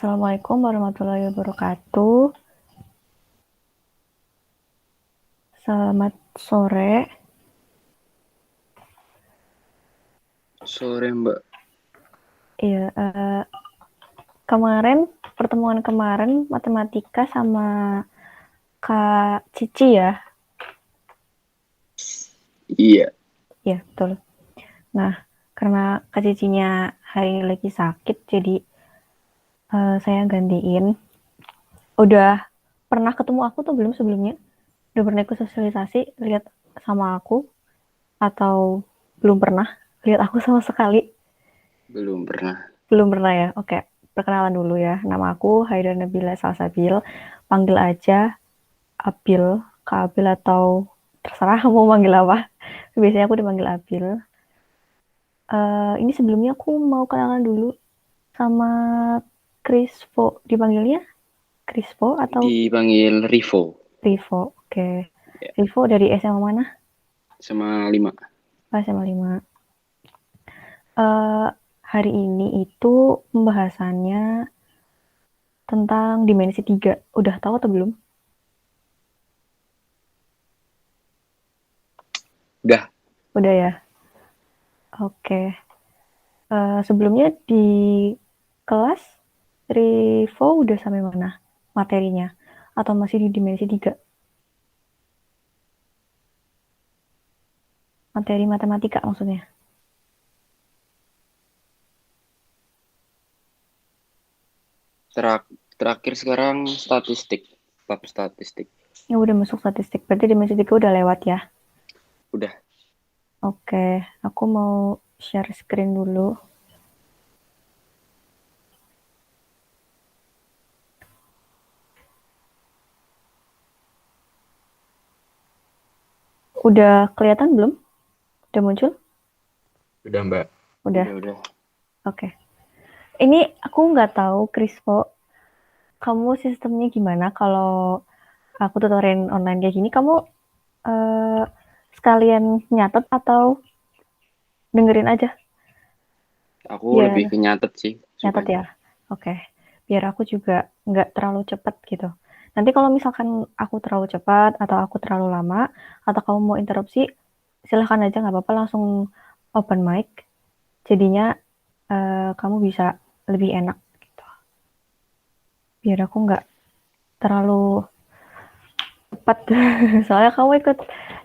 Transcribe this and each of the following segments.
Assalamualaikum warahmatullahi wabarakatuh. Selamat sore. Sore, Mbak. Iya, pertemuan kemarin matematika sama Kak Cici ya? Iya. Iya, betul. Nah, karena Kak Cicinya hari ini lagi sakit, jadi saya gantiin. Udah pernah ketemu aku tuh belum sebelumnya? Udah pernah ikut sosialisasi, lihat sama aku? Atau belum pernah lihat aku sama sekali? Belum pernah. Belum pernah ya? Oke, perkenalan dulu ya. Nama aku Haida Nabila Salsabil. Panggil aja Abil, Kak Abil atau terserah mau manggil apa. Biasanya aku dipanggil Abil. Ini sebelumnya aku mau kenalan dulu sama Krispo. Dipanggilnya Krispo atau Dipanggil Rivo. Rivo? Oke. Ya, Rivo dari SMA mana? sama 5. SMA 5. Hari ini itu pembahasannya tentang dimensi 3. Udah tahu atau belum? Udah. Udah ya? Oke. Sebelumnya di kelas Rivo udah sampai mana materinya? Atau masih di dimensi 3? Materi matematika maksudnya. Terakhir sekarang statistik. Bab statistik. Ya udah masuk statistik. Berarti dimensi 3 udah lewat ya. Udah. Oke, aku mau share screen dulu. Udah kelihatan belum? Udah muncul? Udah, Mbak. Udah. Udah. Oke. Ini aku nggak tahu, Krispo, kamu sistemnya gimana kalau aku tutorin online kayak gini, kamu eh, sekalian nyatet atau dengerin aja? Aku lebih Biar ke nyatet sih nyatet sukanya. ya. Oke. Biar aku juga nggak terlalu cepat gitu. Nanti kalau misalkan aku terlalu cepat atau aku terlalu lama atau kamu mau interupsi, silahkan aja nggak apa-apa langsung open mic. Jadinya kamu bisa lebih enak gitu. Biar aku nggak terlalu cepat. Soalnya kamu ikut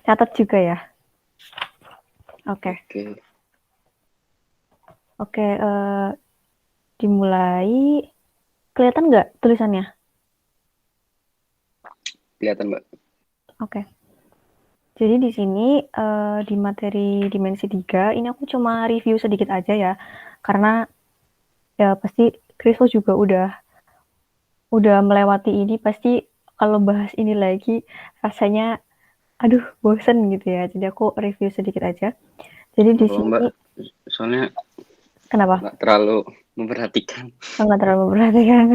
catat juga ya. Oke. Oke. Oke, dimulai. Kelihatan nggak tulisannya? Kelihatan, Mbak. Oke. Jadi di sini di materi dimensi 3 ini aku cuma review sedikit aja ya. Karena ya pasti Krispo juga udah melewati ini, pasti kalau bahas ini lagi rasanya aduh bosen gitu ya. Jadi aku review sedikit aja. Jadi di Oh, Mbak. sini Soalnya kenapa? nggak terlalu memperhatikan. Nggak terlalu memperhatikan.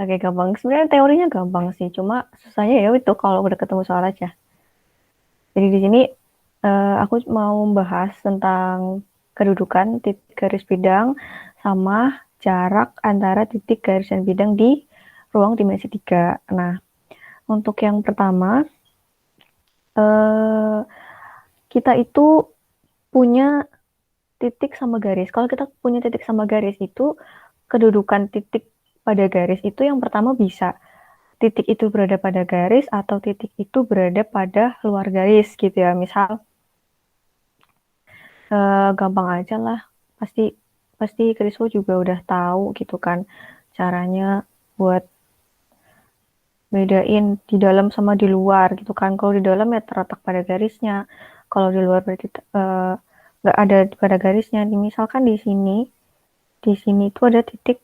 Oke, gampang. Sebenarnya teorinya gampang sih, cuma susahnya ya itu kalau udah ketemu soal aja. Jadi di sini aku mau membahas tentang kedudukan titik garis bidang sama jarak antara titik garis dan bidang di ruang dimensi 3. Nah, untuk yang pertama, eh, kita itu punya titik sama garis. Kalau kita punya titik sama garis itu, kedudukan titik pada garis itu yang pertama bisa titik itu berada pada garis atau titik itu berada pada luar garis gitu ya. Misal gampang aja lah, pasti pasti Kriswo juga udah tahu gitu kan caranya buat bedain di dalam sama di luar gitu kan. Kalau di dalam ya terletak pada garisnya, kalau di luar berarti nggak ada pada garisnya. Misalkan di sini itu ada titik,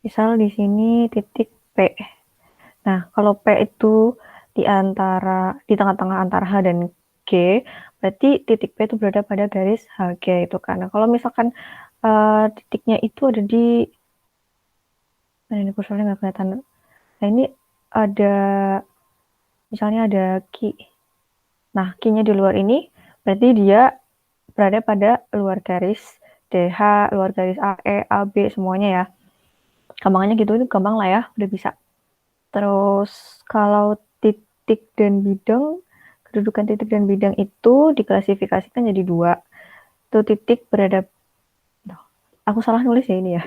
misal di sini titik P. Nah, kalau P itu di tengah-tengah antara H dan G, berarti titik P itu berada pada garis HG itu kan. Nah, kalau misalkan titiknya itu ada nah ini kursornya nggak kelihatan. Nah, ini ada, misalnya ada Q. Nah, Q-nya di luar ini, berarti dia berada pada luar garis DH, luar garis AE, AB, semuanya ya. Gampangannya gitu, itu gampang lah ya, udah bisa. Terus kalau titik dan bidang, kedudukan titik dan bidang itu diklasifikasikan jadi 2. Itu titik berada, aku salah nulis ya ini ya.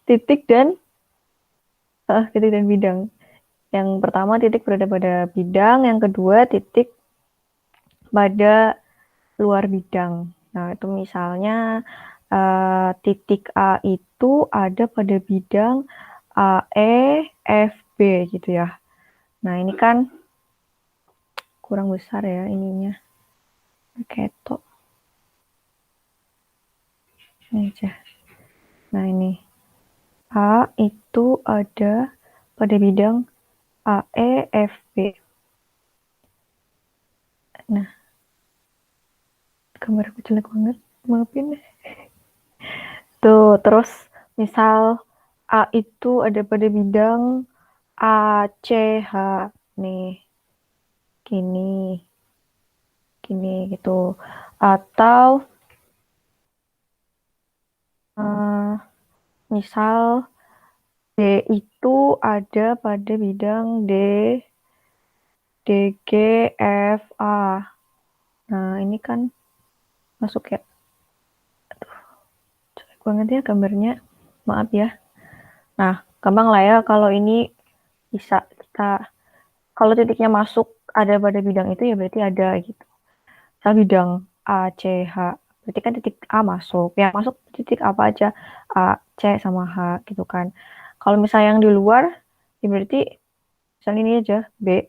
Titik dan bidang. Yang pertama titik berada pada bidang, yang kedua titik pada luar bidang. Nah, itu misalnya titik A itu ada pada bidang AE, FB gitu ya. Nah, ini kan kurang besar ya ininya. Ketok. Ini aja. Nah, ini. A itu ada pada bidang AE, FB. Nah, gambar aku jelek banget. Maafin. Tuh, terus misal A itu ada pada bidang ACH nih. Gini gitu. Atau misal D itu ada pada bidang DGFA. Nah, ini kan masuk ya. Jelek banget ya gambarnya. Maaf ya. Nah, gampang lah ya kalau ini bisa kita, kalau titiknya masuk ada pada bidang itu ya berarti ada gitu. Misal bidang A, C, H. Berarti kan titik A masuk. Yang masuk titik apa aja? A, C, sama H gitu kan. Kalau misalnya yang di luar, ya berarti misalnya ini aja, B.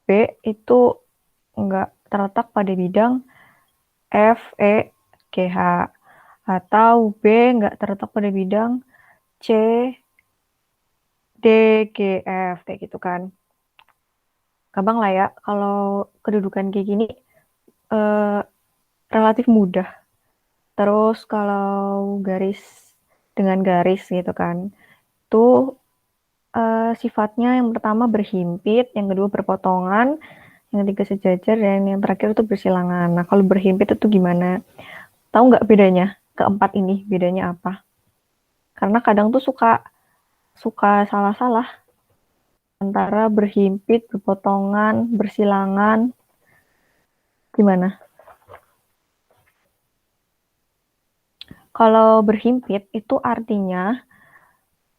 B itu nggak terletak pada bidang F, E, G, H. Atau B nggak terletak pada bidang C, D, G, F. Kayak gitu kan. Gampang lah ya. Kalau kedudukan kayak gini, eh, relatif mudah. Terus kalau garis dengan garis gitu kan, itu sifatnya yang pertama berhimpit, yang kedua berpotongan, yang ketiga sejajar, dan yang terakhir itu bersilangan. Nah, kalau berhimpit itu gimana? Tahu nggak bedanya? Keempat ini bedanya apa? Karena kadang tuh suka suka salah-salah antara berhimpit, berpotongan, bersilangan. Gimana? Kalau berhimpit itu artinya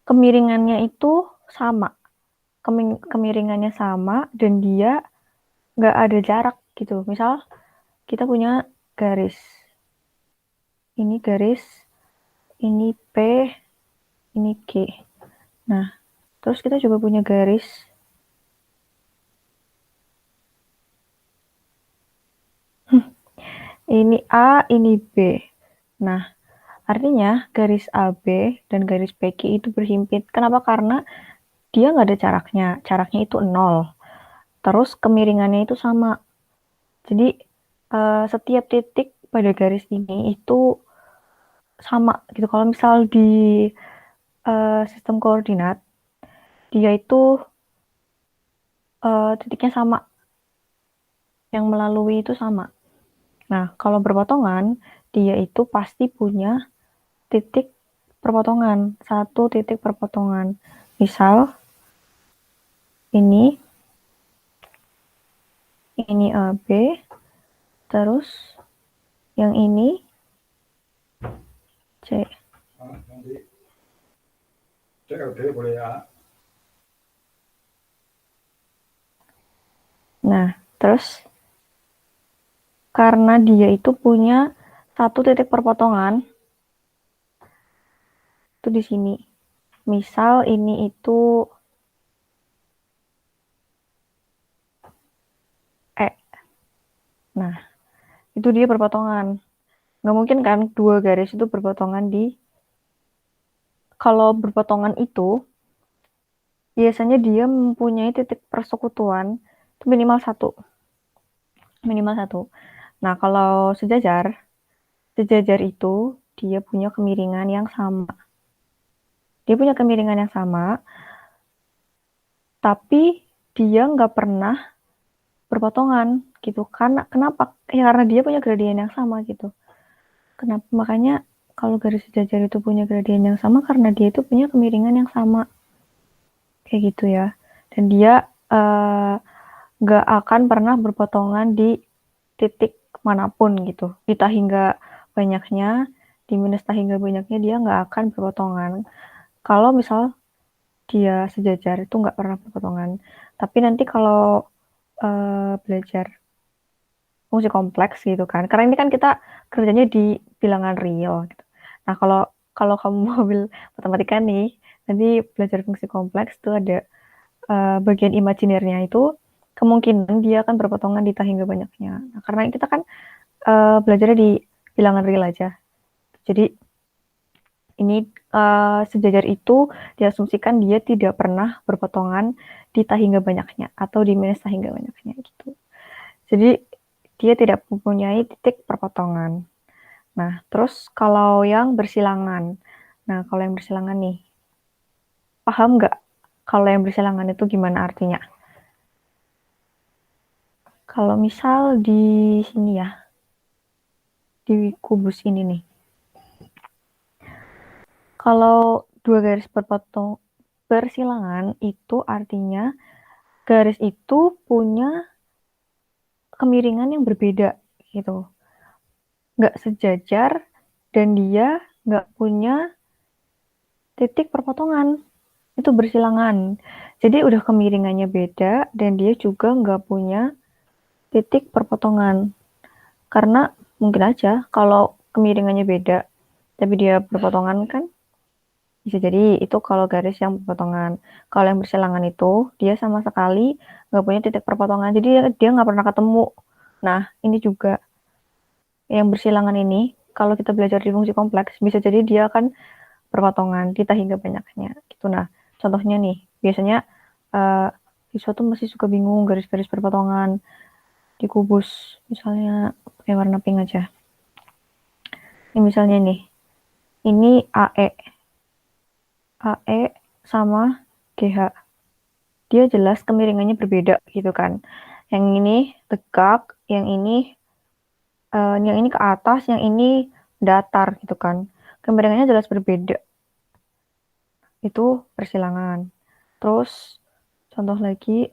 kemiringannya itu sama. Kemiringannya sama dan dia nggak ada jarak gitu. Misal kita punya garis. Ini garis, ini P, ini G. Nah, terus kita juga punya garis. Ini A, ini B. Nah, artinya garis AB dan garis PQ itu berhimpit. Kenapa? Karena dia nggak ada jaraknya. Jaraknya itu 0. Terus kemiringannya itu sama. Jadi, setiap titik pada garis ini itu sama gitu. Kalau misal di sistem koordinat, dia itu titiknya sama. Yang melalui itu sama. Nah, kalau berpotongan, dia itu pasti punya titik perpotongan. Satu titik perpotongan. Misal, ini AB, terus yang ini C. Nah, terus karena dia itu punya satu titik perpotongan, itu di sini. Misal ini itu E. Nah, itu dia perpotongan. Nggak mungkin kan dua garis itu berpotongan di... Kalau berpotongan itu, biasanya dia mempunyai titik persekutuan itu minimal satu. Minimal satu. Nah, kalau sejajar itu dia punya kemiringan yang sama. Dia punya kemiringan yang sama, tapi dia nggak pernah berpotongan gitu. Karena kenapa? Ya karena dia punya gradien yang sama gitu. Kenapa? Makanya kalau garis sejajar itu punya gradien yang sama karena dia itu punya kemiringan yang sama. Kayak gitu ya. Dan dia nggak akan pernah berpotongan di titik manapun gitu. Di tah hingga banyaknya, di minus tah hingga banyaknya dia nggak akan berpotongan. Kalau misal dia sejajar itu nggak pernah berpotongan. Tapi nanti kalau belajar fungsi kompleks gitu kan. Karena ini kan kita kerjanya di bilangan real gitu. Nah, kalau kalau kamu mau ambil matematika nih, nanti belajar fungsi kompleks itu ada bagian imajinernya itu kemungkinan dia akan berpotongan di tah hingga banyaknya. Nah, karena kita kan belajarnya di bilangan real aja. Jadi ini sejajar itu diasumsikan dia tidak pernah berpotongan di tah hingga banyaknya atau di minus tah hingga banyaknya gitu. Jadi dia tidak mempunyai titik perpotongan. Nah, terus kalau yang bersilangan. Nah, kalau yang bersilangan nih, paham nggak kalau yang bersilangan itu gimana artinya? Kalau misal di sini ya, di kubus ini nih. Kalau dua garis berpotong bersilangan itu artinya garis itu punya kemiringan yang berbeda gitu. Nggak sejajar dan dia nggak punya titik perpotongan. Itu bersilangan. Jadi udah kemiringannya beda dan dia juga nggak punya titik perpotongan. Karena mungkin aja kalau kemiringannya beda, tapi dia berpotongan kan bisa jadi itu kalau garis yang berpotongan. Kalau yang bersilangan itu dia sama sekali nggak punya titik perpotongan. Jadi dia nggak pernah ketemu. Nah, ini juga yang bersilangan ini kalau kita belajar di fungsi kompleks bisa jadi dia akan berpotongan kita hingga banyaknya gitu. Nah, contohnya nih biasanya uh, siswa tuh masih suka bingung garis-garis perpotongan di kubus misalnya pakai warna pink aja. Ini misalnya nih, ini AE sama GH. Dia jelas kemiringannya berbeda gitu kan. Yang ini tegak, yang ini ke atas, yang ini datar gitu kan. Kemiringannya jelas berbeda. Itu persilangan. Terus contoh lagi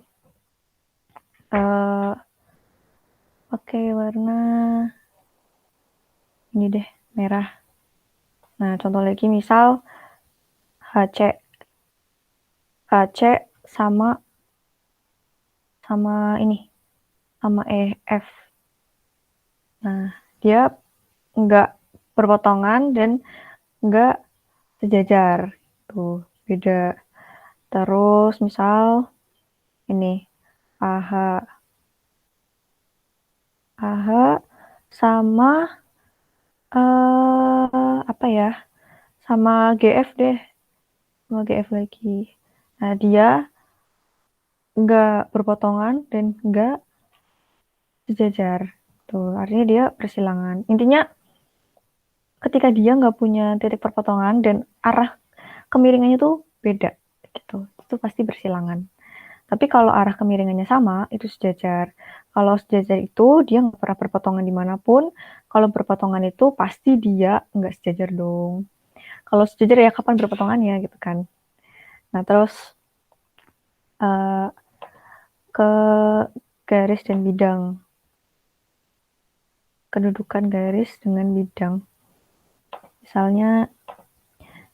uh, pakai warna ini deh merah. Nah contoh lagi misal HC HC sama sama ini sama EF. Nah dia nggak berpotongan dan nggak sejajar tuh beda. Terus misal ini AH AH sama apa ya sama GF deh sama GF lagi. Nah dia nggak berpotongan dan nggak sejajar tuh artinya dia persilangan. Intinya ketika dia nggak punya titik perpotongan dan arah kemiringannya tuh beda gitu itu pasti bersilangan. Tapi kalau arah kemiringannya sama itu sejajar. Kalau sejajar itu dia nggak pernah berpotongan dimanapun. Kalau berpotongan itu pasti dia nggak sejajar dong. Kalau sejajar ya kapan berpotongannya gitu kan. Nah terus uh, ke garis dan bidang. Kedudukan garis dengan bidang. Misalnya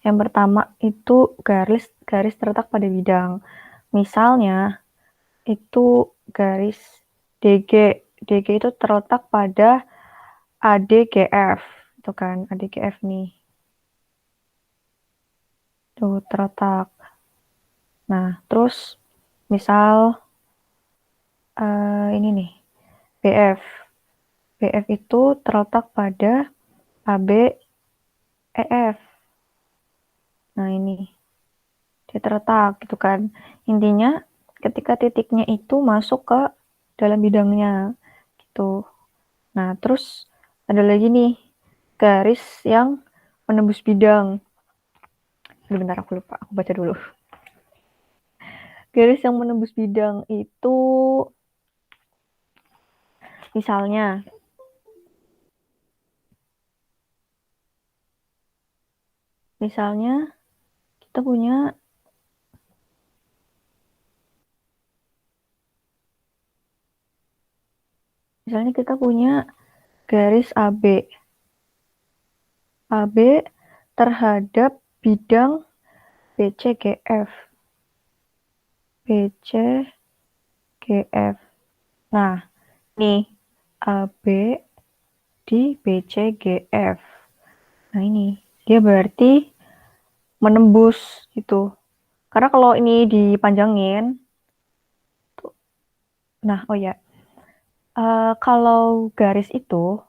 yang pertama itu garis terletak pada bidang. Misalnya itu garis DG. DG itu terletak pada ADGF. Itu kan ADGF nih. Tuh terletak. Nah, terus misal ini nih BF. BF itu terletak pada ABEF. Nah, ini dia terletak gitu kan. Intinya ketika titiknya itu masuk ke dalam bidangnya gitu. Nah, terus ada lagi nih garis yang menembus bidang. Bentar aku lupa, aku baca dulu. Garis yang menembus bidang itu misalnya Misalnya kita punya garis AB. AB terhadap bidang BCGF. BCGF. Nah, nih AB di BCGF. Nah, ini dia berarti menembus gitu. Karena kalau ini dipanjangin, nah, oh ya, kalau garis itu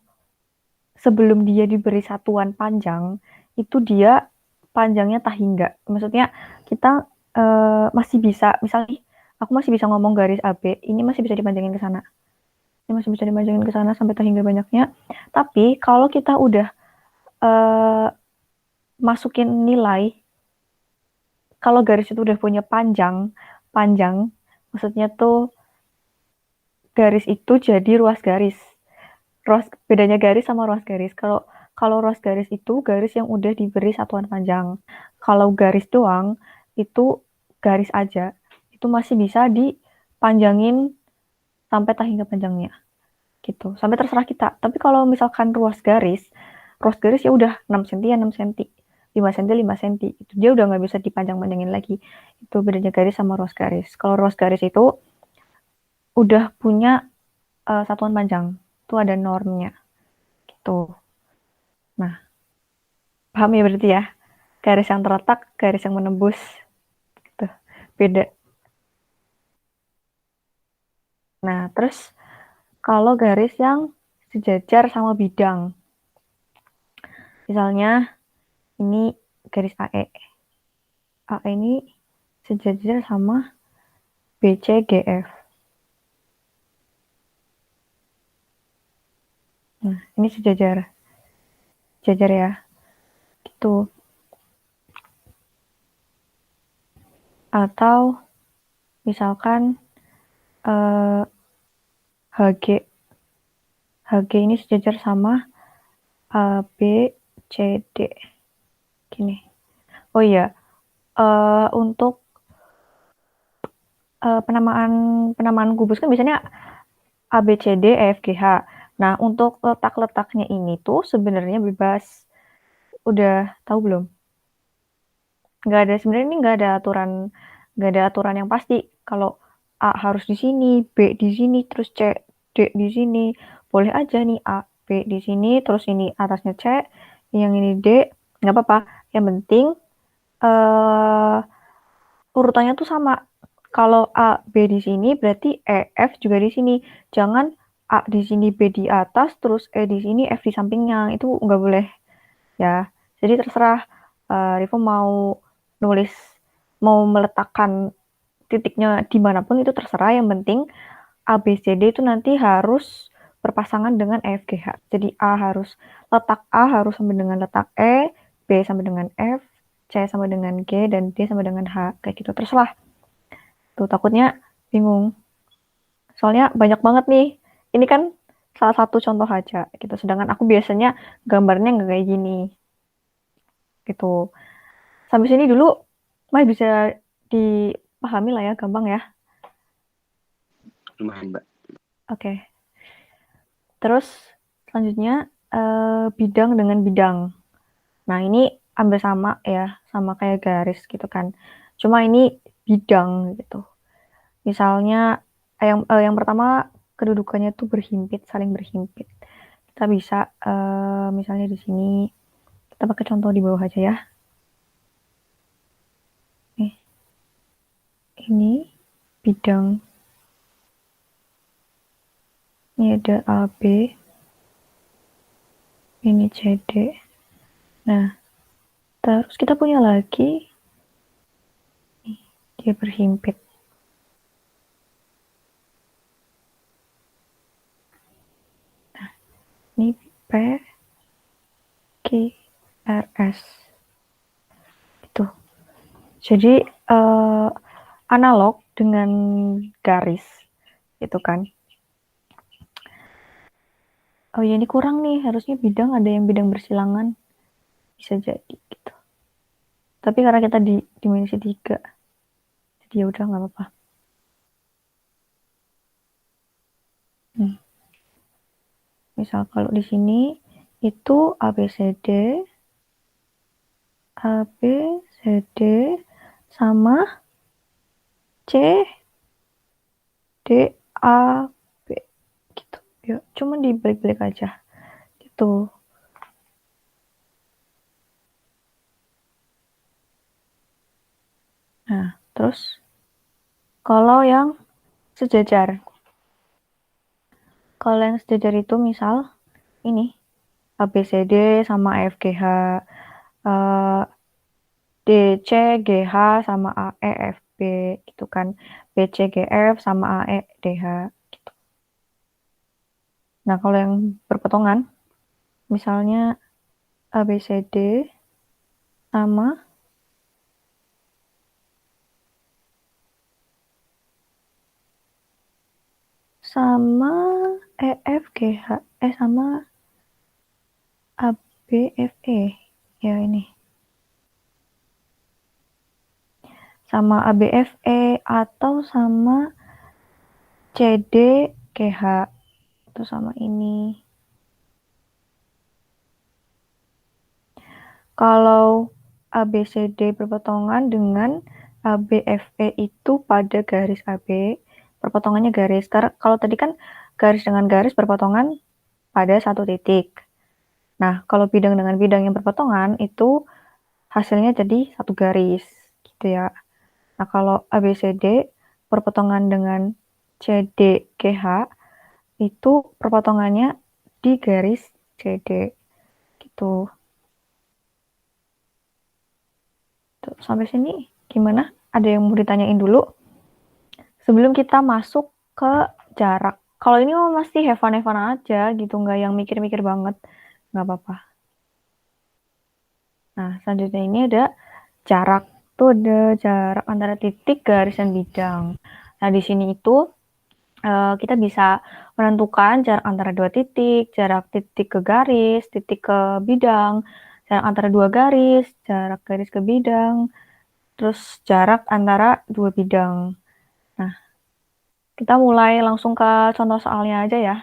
sebelum dia diberi satuan panjang, itu dia panjangnya tak hingga. Maksudnya kita masih bisa, misalnya aku masih bisa ngomong garis AB, ini masih bisa dipanjangin ke sana. Ini masih bisa dipanjangin ke sana sampai tak hingga banyaknya. Tapi kalau kita udah eh, masukin nilai, kalau garis itu udah punya panjang, maksudnya tuh garis itu jadi ruas garis. Bedanya garis sama ruas garis. Kalau kalau ruas garis itu garis yang udah diberi satuan panjang. Kalau garis doang itu garis aja. Itu masih bisa dipanjangin sampai tak hingga panjangnya gitu. Sampai terserah kita. Tapi kalau misalkan ruas garis ya udah 6 cm ya 6 cm. 5 cm 5 cm. Itu dia udah nggak bisa dipanjang-panjangin lagi. Itu bedanya garis sama ruas garis. Kalau ruas garis itu udah punya satuan panjang. Itu ada normnya gitu. Nah, paham ya berarti ya? Garis yang terletak, garis yang menembus, gitu. Beda. Nah, terus kalau garis yang sejajar sama bidang, misalnya ini garis AE. AE ini sejajar sama BCGF. Nah, ini sejajar ya. Gitu. Atau misalkan HG. HG ini sejajar sama ABCD. Gini. Oh iya, untuk penamaan penamaan kubus kan biasanya A, B, C, D, E, F, G, H. Nah, untuk letak-letaknya ini tuh sebenarnya bebas. Udah tahu belum? Sebenarnya ini nggak ada aturan yang pasti. Kalau A harus di sini, B di sini, terus C, D di sini. Boleh aja nih A, B di sini, terus ini atasnya C, yang ini D, nggak apa-apa. Yang penting eh urutannya tuh sama. Kalau A, B di sini, berarti E, F juga di sini. Jangan A di sini, B di atas, terus E di sini, F di sampingnya. Itu nggak boleh ya. Jadi terserah Rivo nulis, mau meletakkan titiknya dimanapun itu terserah. Yang penting A, B, C, D itu nanti harus berpasangan dengan E, F, G, H. Jadi letak A harus sama dengan letak E, B sama dengan F, C sama dengan G, dan D sama dengan H. Kayak gitu terserah. Tuh takutnya bingung. Soalnya banyak banget nih. Ini kan salah satu contoh aja gitu. Sedangkan aku biasanya gambarnya nggak kayak gini gitu. Sampai sini dulu masih bisa dipahami lah ya, gampang ya. Lumayan, Mbak. Oke. Terus selanjutnya bidang dengan bidang. Nah, ini ambil sama ya, sama kayak garis gitu kan. Cuma ini bidang gitu. Misalnya yang pertama kedudukannya tuh berhimpit, saling berhimpit. Kita bisa misalnya di sini kita pakai contoh di bawah aja ya. Nih, ini bidang. Ini ada AB, ini CD. Nah, terus kita punya lagi nih, dia berhimpit. Nah, ini P, Q, R, S. Gitu. Jadi analog dengan garis gitu kan. Oh ya ini kurang nih, harusnya bidang ada yang bidang bersilangan. Bisa jadi gitu. Tapi karena kita di dimensi 3, jadi ya udah nggak apa-apa. Misal kalau di sini itu ABCD, ABCD sama C, D, A, B gitu. Ya, cuma dibalik-balik aja gitu. Nah, terus kalau yang sejajar. Kalau yang sejajar itu misal ini ABCD sama AFGH, eh, DCGH sama AEFB gitu kan. BCGF sama AEDH gitu. Nah, kalau yang berpotongan misalnya ABCD sama sama EFGH sama ABFE ya ini sama ABFE atau sama CDGH itu sama ini. Kalau ABCD berpotongan dengan ABFE itu pada garis AB, perpotongannya garis. Karena kalau tadi kan garis dengan garis berpotongan pada satu titik. Nah, kalau bidang dengan bidang yang berpotongan itu hasilnya jadi satu garis, gitu ya. Nah, kalau ABCD berpotongan dengan CDGH itu perpotongannya di garis CD, gitu. Tuh, sampai sini gimana? Ada yang mau ditanyain dulu? Sebelum kita masuk ke jarak. Kalau ini masih have fun aja gitu, nggak yang mikir-mikir banget. Nggak apa-apa. Nah, selanjutnya ini ada jarak. Tuh ada jarak antara titik, garis, dan bidang. Nah, di sini itu kita bisa menentukan jarak antara dua titik, jarak titik ke garis, titik ke bidang, jarak antara dua garis, jarak garis ke bidang, terus jarak antara dua bidang. Nah, kita mulai langsung ke contoh soalnya aja ya,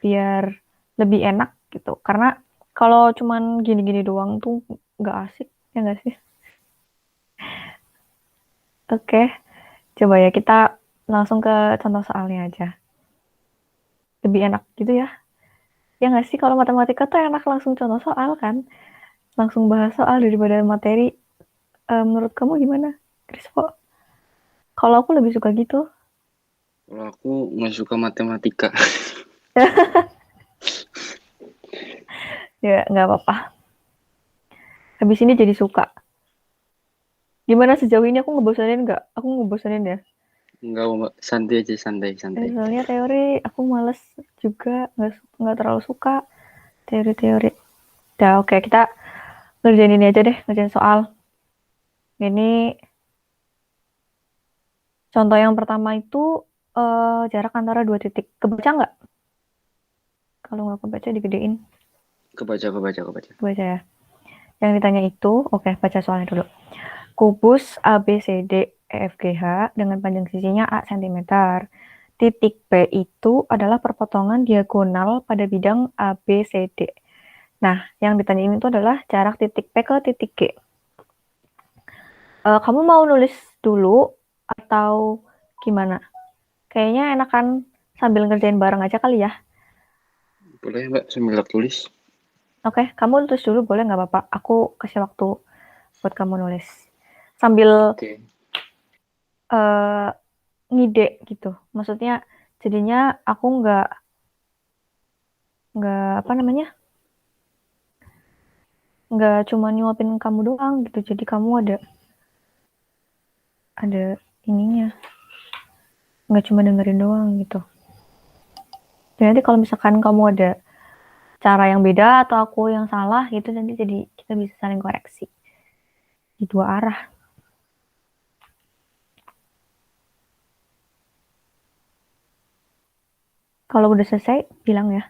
biar lebih enak gitu. Karena kalau cuman gini-gini doang tuh nggak asik, ya nggak sih? Oke, coba ya kita langsung ke contoh soalnya aja. Lebih enak gitu ya. Ya nggak sih, kalau matematika tuh enak langsung contoh soal kan? Langsung bahas soal daripada materi. Menurut kamu gimana, Krispo? Kalau aku lebih suka gitu. Kalau aku nggak suka matematika. Ya, nggak apa-apa. Habis ini jadi suka. Gimana sejauh ini aku ngebosanin nggak? Aku ngebosanin ya. Nggak, Mbak. Santai aja, santai, santai. Soalnya teori aku males juga, nggak terlalu suka teori-teori. Udah, oke, kita ngerjain ini aja deh, ngerjain soal. Ini contoh yang pertama itu jarak antara dua titik. Kebaca nggak? Kalau nggak kebaca digedein. Kebaca, kebaca, kebaca. Kebaca ya. Yang ditanya itu, oke, baca soalnya dulu. Kubus ABCD EFGH dengan panjang sisinya A cm. Titik P itu adalah perpotongan diagonal pada bidang ABCD. Nah, yang ditanyain itu adalah jarak titik P ke titik G. Kamu mau nulis dulu atau gimana? Kayaknya enakan sambil ngerjain bareng aja kali ya. Boleh, Mbak, sambil tulis. Oke, kamu tulis dulu boleh nggak Bapak? Aku kasih waktu buat kamu nulis. Sambil Oke. uh, ngide gitu. Maksudnya jadinya aku nggak apa namanya? Nggak cuma nyuapin kamu doang gitu. Jadi kamu ada ininya. Nggak cuma dengerin doang gitu. Dan nanti kalau misalkan kamu ada cara yang beda atau aku yang salah gitu nanti jadi kita bisa saling koreksi di dua arah. Kalau udah selesai bilang ya.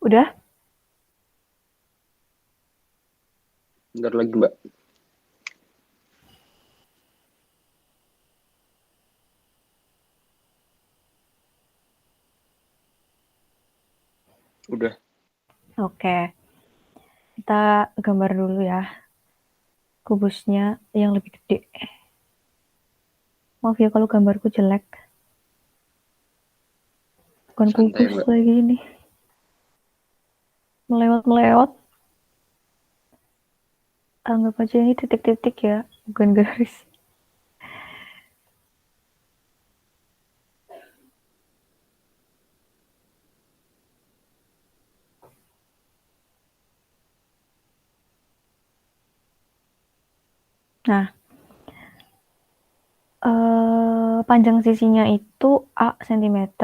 Udah? Bentar lagi, Mbak. Udah. Oke. Kita gambar dulu ya. Kubusnya yang lebih gede. Maaf ya kalau gambarku jelek. Bukan Santai, kubus Mbak. lagi ini. Melewat-melewat. Anggap aja ini titik-titik ya. Bukan garis. Nah, panjang sisinya itu A cm.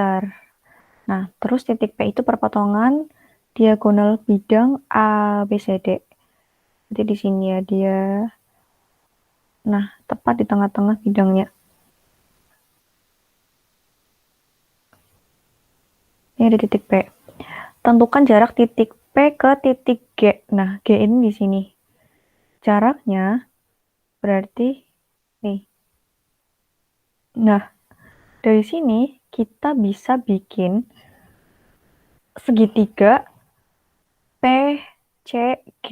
Nah, terus titik P itu perpotongan diagonal bidang ABCD. Jadi di sini ya dia. Nah, tepat di tengah-tengah bidangnya. Ini ada titik P. Tentukan jarak titik P ke titik G. Nah, G ini di sini. Jaraknya berarti nih. Nah, dari sini kita bisa bikin segitiga PCG.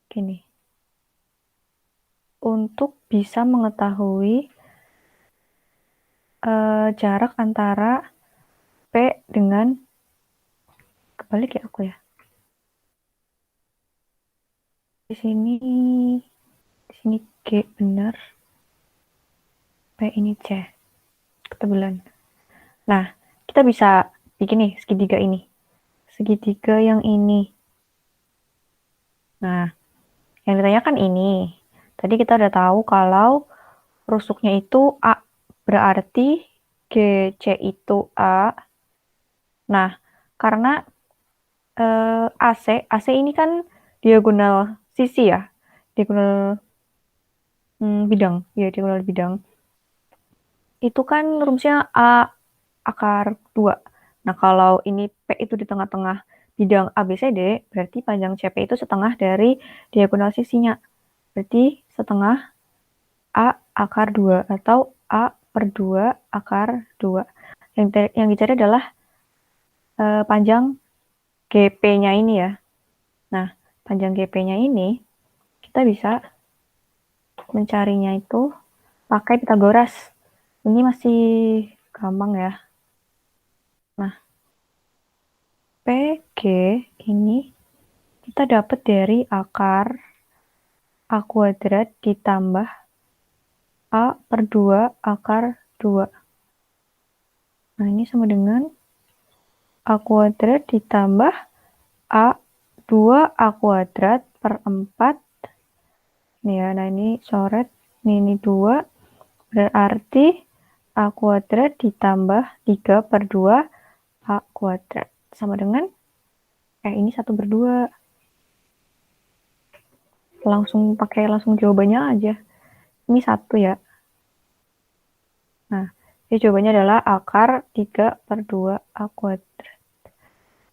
Gini. Untuk bisa mengetahui jarak antara P dengan, kebalik ya aku ya. Di sini G benar, P ini C. Ketebalan. Nah, kita bisa bikin nih segitiga ini. Segitiga yang ini. Nah, yang ditanyakan ini. Tadi kita udah tahu kalau rusuknya itu A. Berarti GC itu A. Nah, karena AC ini kan diagonal sisi ya. Diagonal bidang. Ya, diagonal bidang. Itu kan rumusnya A akar 2. Nah, kalau ini P itu di tengah-tengah bidang ABCD, berarti panjang CP itu setengah dari diagonal sisinya. Berarti setengah A akar 2 atau A per 2 akar 2. Yang dicari adalah panjang GP-nya ini ya. Nah, panjang GP-nya ini kita bisa mencarinya itu pakai Pitagoras. Ini masih gampang ya. Nah, PG ini kita dapat dari akar A kuadrat ditambah A per 2 akar 2. Nah, ini sama dengan A kuadrat ditambah A 2 A kuadrat per 4. Nih ya, nah ini coret. Ini 2. Berarti A kuadrat ditambah 3 per 2 A kuadrat. Sama dengan, ini 1 per 2. Langsung pakai jawabannya aja. Ini 1 ya. Nah, jadi jawabannya adalah akar 3 per 2 A kuadrat.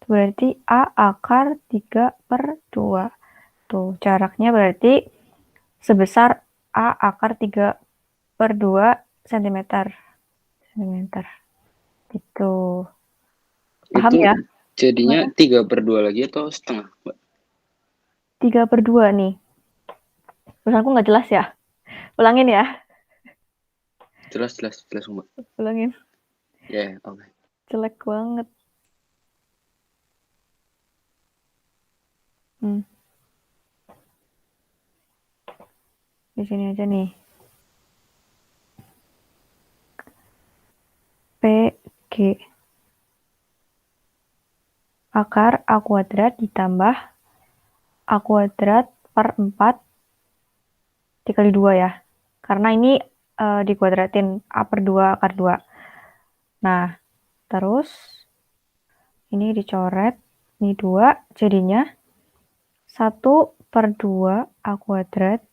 Berarti A akar 3 per 2. Tuh, jaraknya berarti sebesar A akar 3 per 2 cm. Gitu. Paham Itu ya? jadinya Gimana? 3 per 2 lagi atau setengah, Mbak? 3 per 2 nih. Tulisanku nggak jelas ya? Ulangin ya? Jelas, Mbak. Ulangin. Ya, oke. Jelek banget. Di sini aja nih. PG akar A kuadrat ditambah A kuadrat per 4 dikali 2 ya. Karena ini dikuadratin A per 2 akar 2. Nah, terus ini dicoret. Ini 2 jadinya 1 per 2 A kuadrat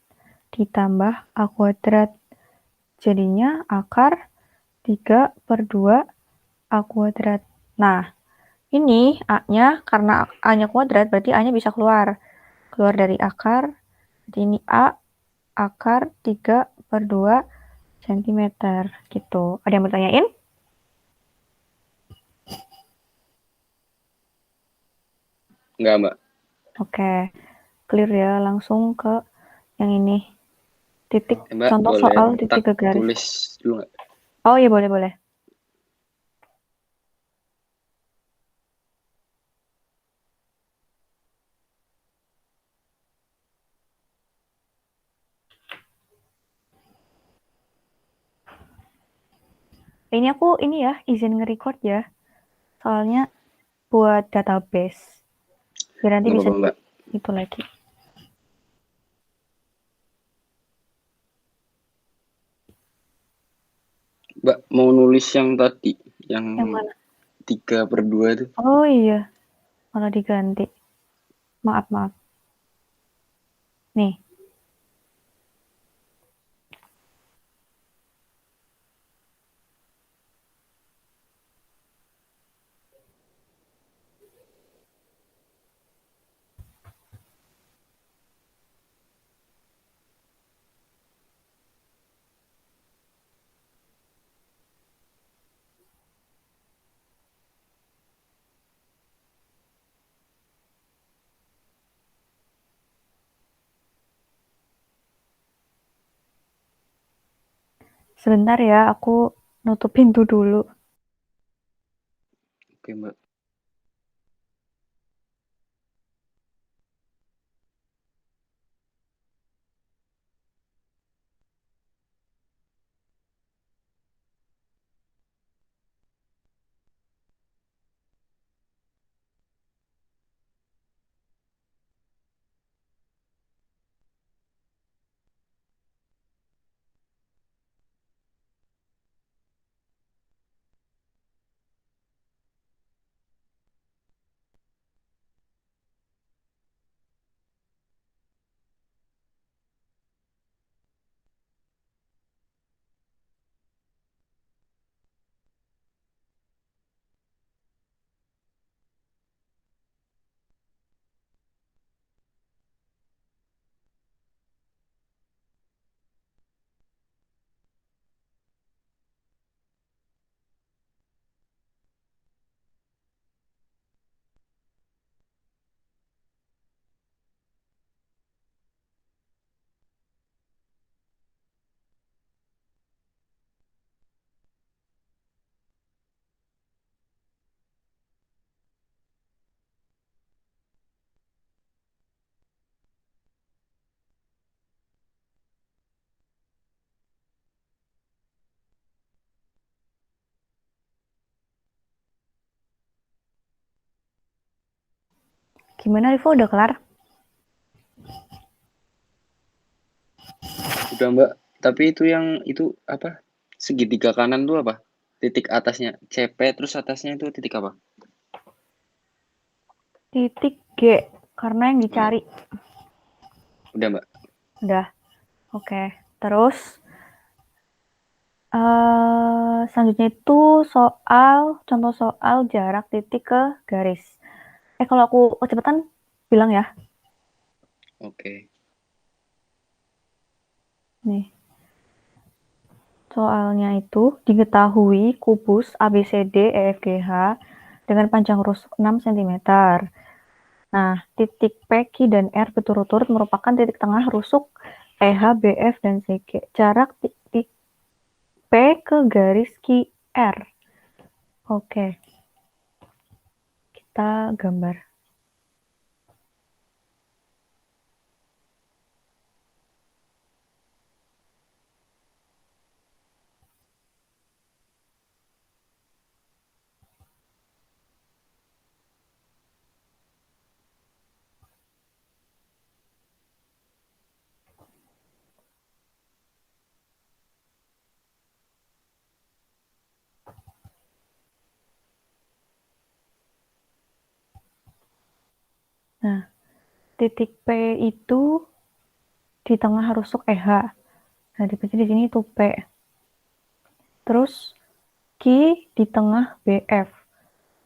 ditambah A kuadrat. Jadinya akar 3 per 2 A kuadrat. Nah, Ini A-nya, karena A-nya kuadrat, berarti A-nya bisa keluar. Keluar dari akar. Jadi ini A, akar 3/2 cm. Gitu. Ada yang bertanyain? Enggak, Mbak. Oke. Clear ya. Langsung ke yang ini. Titik. Mbak, Contoh boleh soal tak titik ke garis. tulis dulu nggak? Oh iya, boleh-boleh. Ini aku ya izin nge-record ya. Soalnya buat database. Biar nanti Nggak bisa apa-apa, Mbak. itu lagi. Mbak, mau nulis yang tadi, yang Yang mana? 3/2 itu. Oh iya, malah diganti. Maaf, maaf. Nih, sebentar ya, aku nutup pintu dulu. Oke, Mbak. Gimana, Rivo? Udah kelar? Udah, Mbak. Tapi itu yang itu apa? Segitiga kanan tuh apa? Titik atasnya CP, terus atasnya itu titik apa? Titik G, karena yang Oh, ya. dicari. Udah, Mbak. Udah, oke. Terus, selanjutnya itu contoh soal jarak titik ke garis. Kalau aku kecepatan, bilang ya. Oke. Nih, soalnya itu diketahui kubus ABCD EFGH dengan panjang rusuk 6 cm. Nah, titik P, Q, dan R berturut-turut merupakan titik tengah rusuk EH, BF, dan CG. Jarak titik P ke garis QR. Oke, kita gambar. Nah, titik P itu di tengah rusuk EH. Nah, dibaca di sini itu P. Terus Q di tengah BF.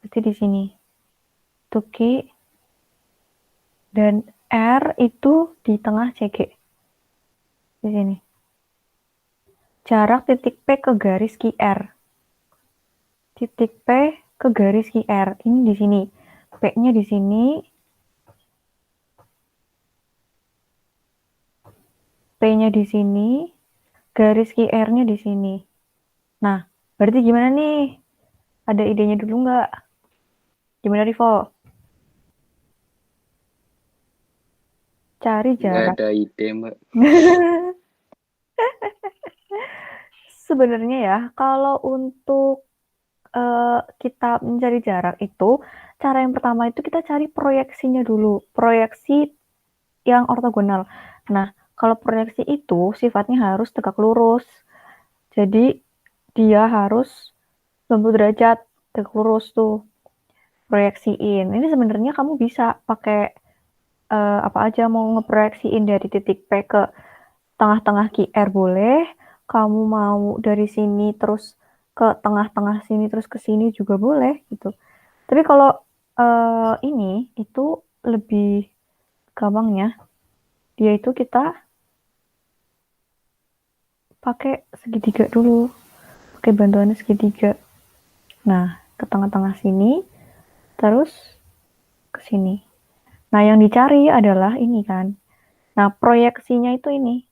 Berarti di sini. itu Q, dan R itu di tengah CG. Di sini. Jarak titik P ke garis QR. Titik P ke garis QR. Ini di sini. P-nya di sini. P-nya di sini. Garis QR-nya di sini. Nah, berarti gimana nih? Ada idenya dulu nggak? Gimana, Rivo? Cari Nggak jarak. ada ide, Mbak. Sebenarnya ya, kalau untuk kita mencari jarak itu, cara yang pertama itu kita cari proyeksinya dulu. Proyeksi yang ortogonal. Nah, kalau proyeksi itu sifatnya harus tegak lurus. Jadi, dia harus 90 derajat tegak lurus tuh proyeksiin. Ini sebenarnya kamu bisa pakai apa aja, mau ngeproyeksiin dari titik P ke tengah-tengah QR boleh, kamu mau dari sini terus ke tengah-tengah sini terus ke sini juga boleh gitu. Tapi kalau ini itu lebih gampangnya, dia itu kita pakai segitiga dulu, pakai bantuannya segitiga. Nah, ke tengah-tengah sini, terus ke sini. Nah, yang dicari adalah ini kan. Nah, proyeksinya itu ini.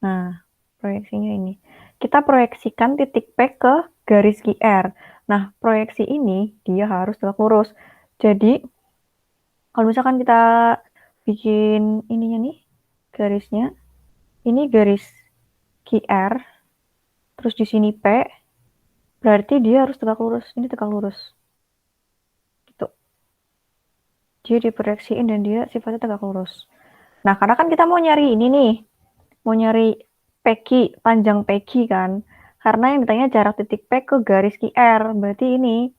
Nah, proyeksinya ini. Kita proyeksikan titik P ke garis QR. Nah, proyeksi ini dia harus tegak lurus. Jadi, kalau misalkan kita bikin ininya nih, garisnya, ini garis QR, terus di sini P, berarti dia harus tegak lurus. Ini tegak lurus. Gitu. Dia diproyeksiin dan dia sifatnya tegak lurus. Nah, karena kan kita mau nyari ini nih, mau nyari PQ, panjang PQ kan. Karena yang ditanya jarak titik P ke garis QR, berarti ini.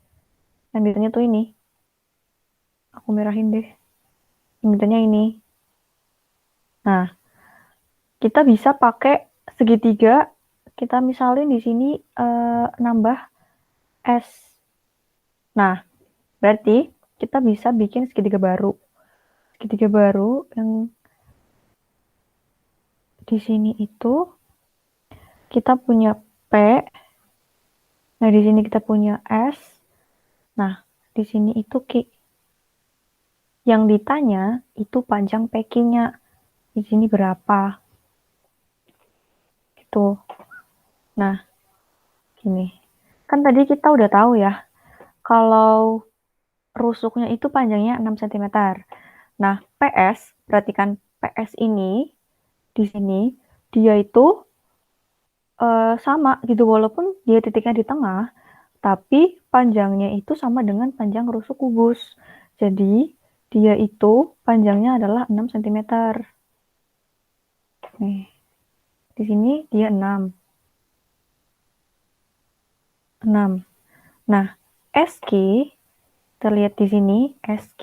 Yang ditanya tuh ini. Aku merahin deh. Yang ditanya ini. Nah, kita bisa pakai segitiga. Kita misalin di sini nambah S. Nah, berarti kita bisa bikin segitiga baru. Segitiga baru yang di sini itu kita punya P. Nah, di sini kita punya S. Nah, di sini itu Q. Yang ditanya itu panjang PQ-nya. Di sini berapa? Gitu. Nah, gini. Kan tadi kita udah tahu ya, kalau rusuknya itu panjangnya 6 cm. Nah, PS, perhatikan PS ini, di sini, dia itu sama gitu, walaupun dia titiknya di tengah, tapi panjangnya itu sama dengan panjang rusuk kubus. Jadi, dia itu panjangnya adalah 6 cm. Nih, di sini dia 6. 6. Nah, SQ, terlihat di sini, SQ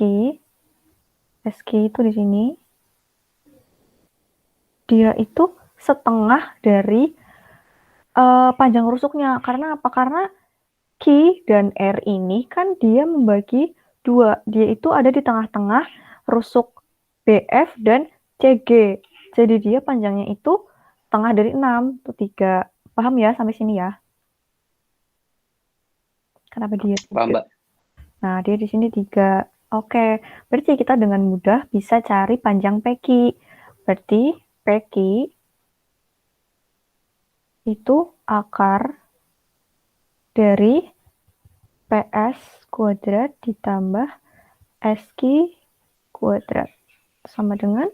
itu di sini, dia itu setengah dari panjang rusuknya. Karena apa? Karena Q dan R ini kan dia membagi dua. Dia itu ada di tengah-tengah rusuk BF dan CG. Jadi dia panjangnya itu tengah dari 6, itu 3. Paham ya sampai sini ya? Kenapa dia Paham, 3? Mbak? Nah, dia di sini 3. Oke, berarti kita dengan mudah bisa cari panjang PQ. Berarti PQ itu akar dari PS kuadrat ditambah SQ kuadrat. Sama dengan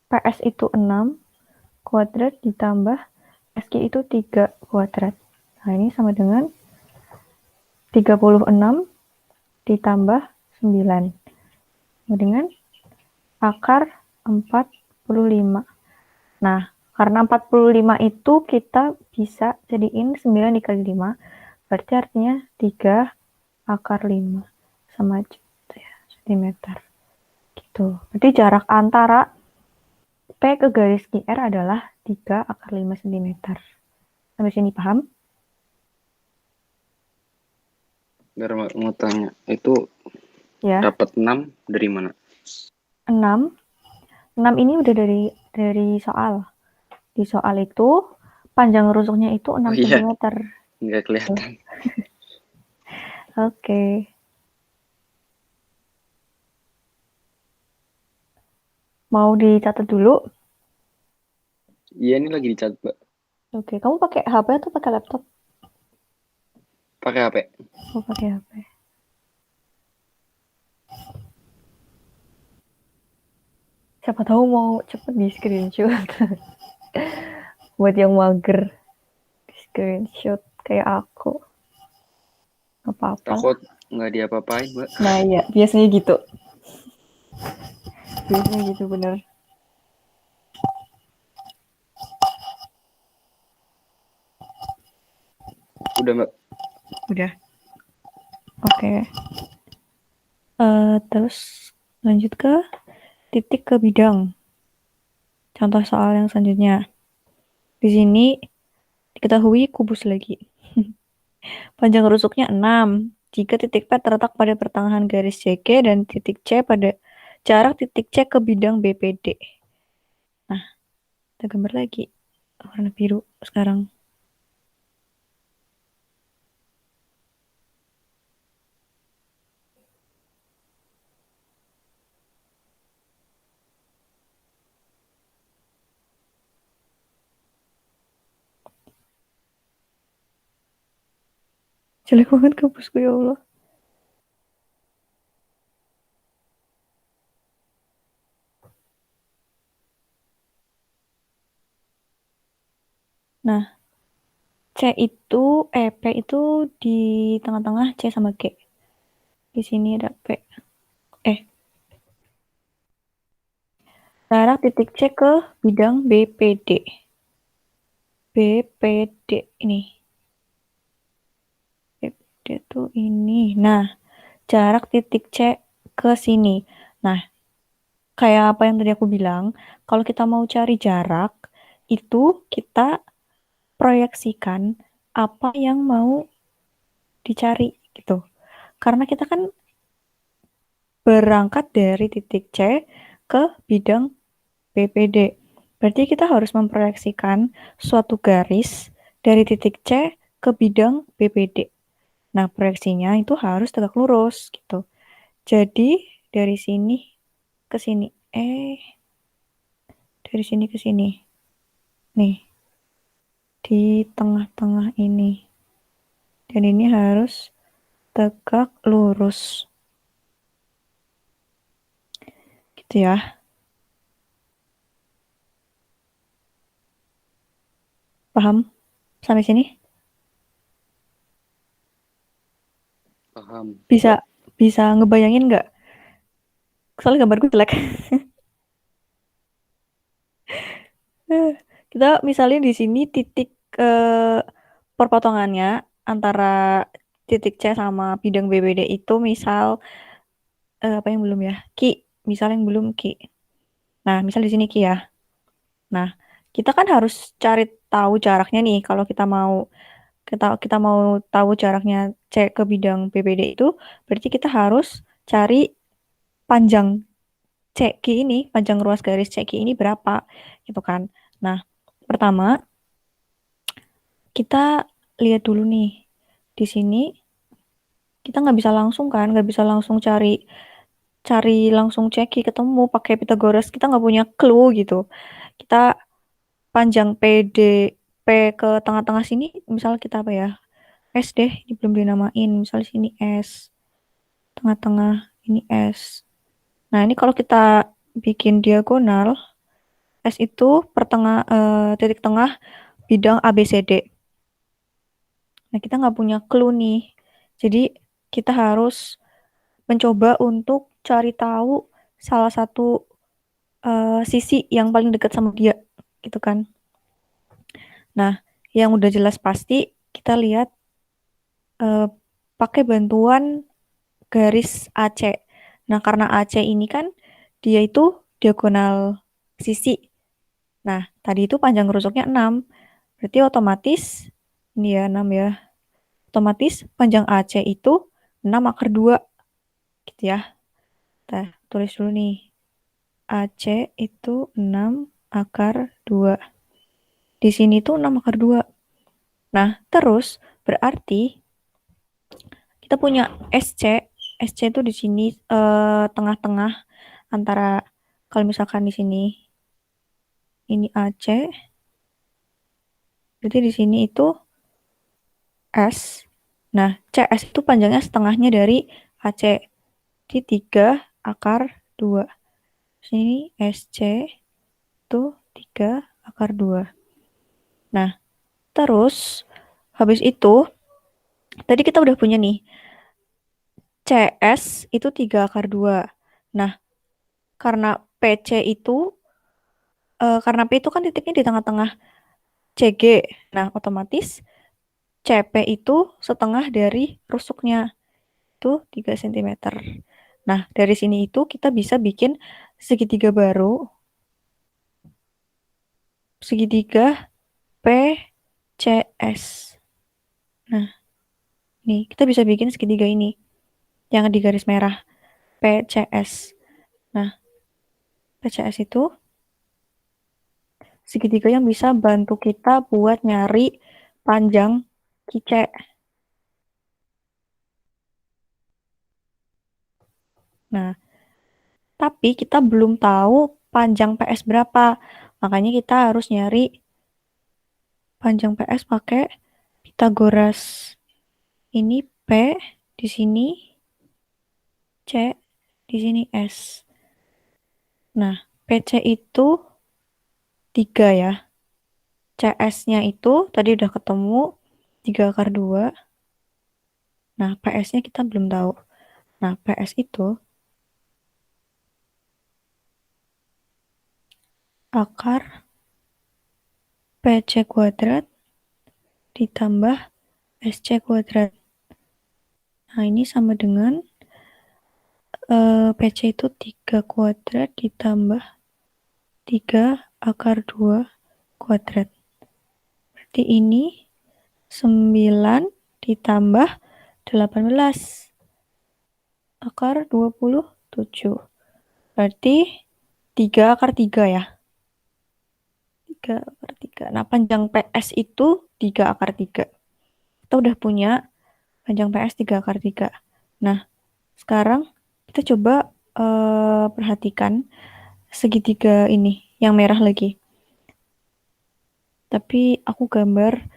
PS itu 6 kuadrat ditambah SQ itu 3 kuadrat. Nah, ini sama dengan 36 ditambah 9. Sama dengan akar 45. Nah, karena 45 itu kita bisa jadiin 9 dikali 5. Berarti artinya 3 akar 5 sama centimeter. Gitu. Berarti jarak antara P ke garis QR adalah 3 akar 5 cm. Sampai sini paham? Biar mau tanya, itu Ya, dapat 6 dari mana? 6. 6 ini udah dari soal. Di soal itu panjang rusuknya itu Oh 6 iya, cm. nggak kelihatan. Oke. Mau dicatat dulu? Iya, ini lagi dicatat, Mbak. Oke, kamu pakai HP atau pakai laptop? Pakai HP. Oh, pakai HP. Siapa tahu mau cepet di screenshot. Buat yang mager, di screenshot kayak aku. Gak apa-apa lah. Takut nggak diapa-apain, Mbak. Nah, iya, biasanya gitu. Biasanya gitu, bener. Udah, Mbak. Udah. Oke. Terus lanjut ke titik ke bidang. Contoh soal yang selanjutnya. Di sini diketahui kubus lagi. Panjang rusuknya 6. Jika titik P terletak pada pertengahan garis CG dan titik C pada jarak titik C ke bidang BPD. Nah, kita gambar lagi. Warna biru sekarang. Jelek banget kabusku, ya Allah. Nah, P itu di tengah-tengah C sama G. Di sini ada P. Eh, jarak titik C ke bidang BPD. BPD ini. BPD tuh ini. Nah, jarak titik C ke sini. Nah, kayak apa yang tadi aku bilang, kalau kita mau cari jarak, itu kita proyeksikan apa yang mau dicari gitu. Karena kita kan berangkat dari titik C ke bidang BPD. Berarti kita harus memproyeksikan suatu garis dari titik C ke bidang BPD. Nah, proyeksinya itu harus tegak lurus gitu. Jadi dari sini ke sini. Dari sini ke sini. Nih, di tengah-tengah ini. Dan ini harus tegak lurus. Gitu ya. Paham sampai sini? Paham, Bisa Mbak. bisa ngebayangin nggak? Soalnya gambarku jelek. Kita misalnya di sini titik eh, perpotongannya antara titik C sama bidang BBD itu misal apa yang belum ya? Ki, misal yang belum Ki. Nah, misal di sini Ki ya. Nah, kita kan harus cari tahu jaraknya nih kalau kita mau tahu jaraknya C ke bidang BBD itu berarti kita harus cari panjang CQ ini, panjang ruas garis CQ ini berapa gitu kan. Nah, pertama kita lihat dulu nih di sini kita nggak bisa langsung kan, nggak bisa langsung cari cari langsung CQ ketemu pakai Pythagoras, kita nggak punya clue gitu. Kita panjang P ke tengah-tengah sini, misal kita apa ya? S deh, ini belum dinamain. Misal sini S, tengah-tengah ini S. Nah, ini kalau kita bikin diagonal, S itu titik tengah bidang ABCD. Nah, kita nggak punya clue nih. Jadi, kita harus mencoba untuk cari tahu salah satu sisi yang paling dekat sama dia, gitu kan. Nah, yang udah jelas pasti, kita lihat eh, pakai bantuan garis AC. Nah, karena AC ini kan dia itu diagonal sisi. Nah, tadi itu panjang rusuknya 6. Berarti otomatis, ini ya 6 ya. Otomatis panjang AC itu 6 akar 2 gitu ya. Kita tulis dulu nih. AC itu 6 akar 2. Di sini tuh 6 akar 2. Nah, terus berarti kita punya SC. SC itu di sini tengah-tengah antara kalau misalkan di sini ini AC, jadi di sini itu S. Nah, CS itu panjangnya setengahnya dari AC. Di 3 akar 2. Sini SC itu 3 akar 2. Nah, terus habis itu tadi kita udah punya nih CS itu 3 akar 2. Nah, karena PC itu karena P itu kan titiknya di tengah-tengah CG. Nah, otomatis CP itu setengah dari rusuknya itu 3 cm. Nah, dari sini itu kita bisa bikin segitiga baru, segitiga PCS. Nah, nih kita bisa bikin segitiga ini yang di garis merah PCS. Nah, PCS itu segitiga yang bisa bantu kita buat nyari panjang kice. Nah, tapi kita belum tahu panjang PS berapa. Makanya kita harus nyari panjang PS pakai Pitagoras. Ini P, di sini C, di sini S. Nah, PC itu 3 ya. CS-nya itu tadi udah ketemu 3 akar 2. Nah, PS-nya kita belum tahu. Nah, PS itu akar PC kuadrat ditambah SC kuadrat. Nah, ini sama dengan PC itu 3 kuadrat ditambah 3 akar 2 kuadrat. Berarti ini 9 ditambah 18 akar 27. Berarti 3 akar 3 ya. 3 akar 3. Nah, panjang PS itu 3 akar 3. Kita udah punya panjang PS 3 akar 3. Nah, sekarang kita coba perhatikan segitiga ini, yang merah lagi. Tapi aku gambar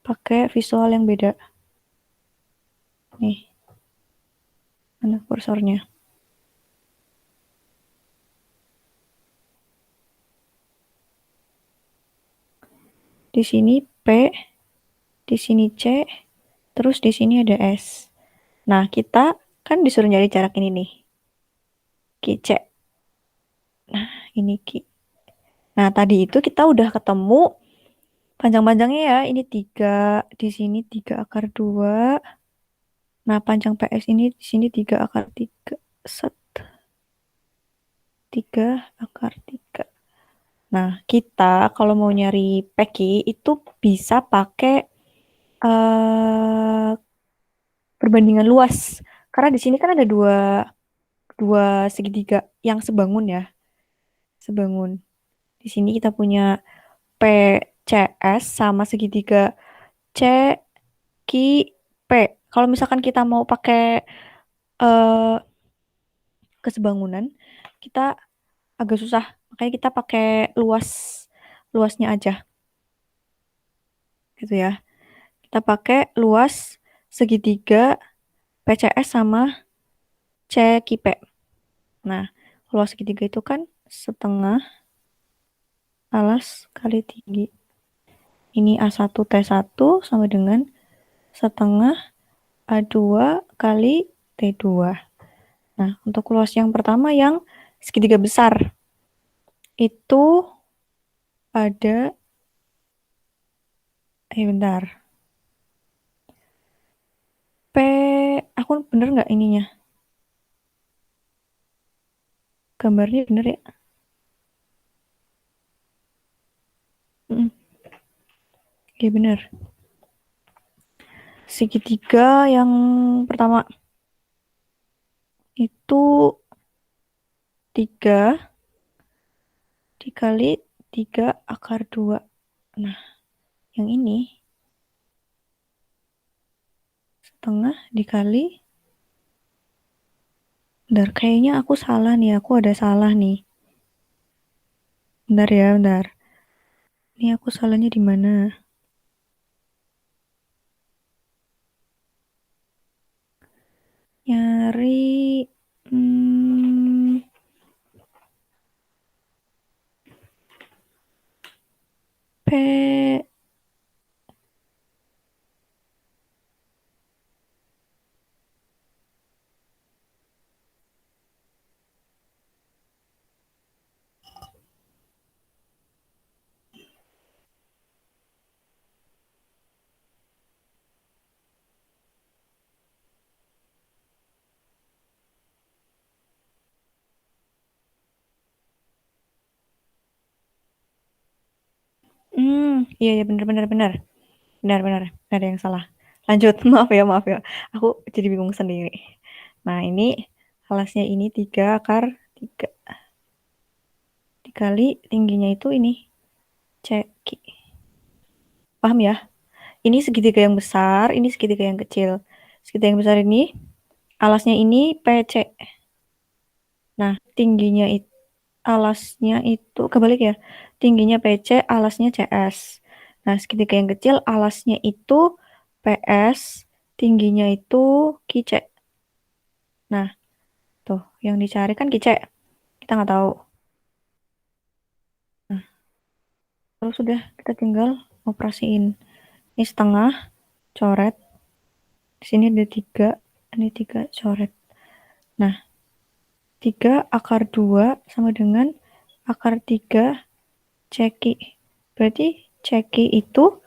pakai visual yang beda. Nih, mana kursornya? Di sini P, di sini C, terus di sini ada S. Nah, kita kan disuruh nyari jarak ini nih. Ki C. Nah, ini Ki. Nah, tadi itu kita udah ketemu panjang-panjangnya ya. Ini 3, di sini 3 akar 2. Nah, panjang PS ini di sini 3 akar 3. Set. 3 akar 3. Nah, kita kalau mau nyari PQ itu bisa pakai perbandingan luas. Karena di sini kan ada dua segitiga yang sebangun ya. Sebangun. Di sini kita punya PCS sama segitiga CQP. Kalau misalkan kita mau pakai eh, kesebangunan, kita agak susah. Makanya kita pakai luasnya aja. Gitu ya. Kita pakai luas segitiga PCS sama CQP. Nah, luas segitiga itu kan setengah alas kali tinggi. Ini A1T1 sama dengan setengah A2 kali T2. Nah, untuk luas yang pertama yang segitiga besar itu ada bentar. P aku bener nggak ininya? Gambarnya bener ya? Iya bener. Segitiga yang pertama. itu 3 dikali 3 akar 2. Nah, yang ini setengah dikali. Bentar, kayaknya aku salah nih. Aku ada salah nih. Bentar ya, bentar. Ini aku salahnya di mana? Nyari hmm, P. Iya ya, benar benar benar. Benar benar, ada yang salah. Lanjut, maaf ya. Aku jadi bingung sendiri. Nah, ini alasnya ini 3 akar 3 dikali tingginya itu ini ceki. Paham ya? Ini segitiga yang besar, ini segitiga yang kecil. Segitiga yang besar ini alasnya ini PC. Nah, tingginya itu alasnya itu kebalik ya. Tingginya PC, alasnya CS. Nah, segitiga yang kecil alasnya itu PS, tingginya itu kice. Nah, tuh yang dicari kan kice. Kita nggak tahu. Nah, terus sudah kita tinggal operasiin. Ini setengah, coret. Di sini ada 3, ini 3 coret. Nah, 3 akar 2 sama dengan akar 3 ceki. Berarti ceki itu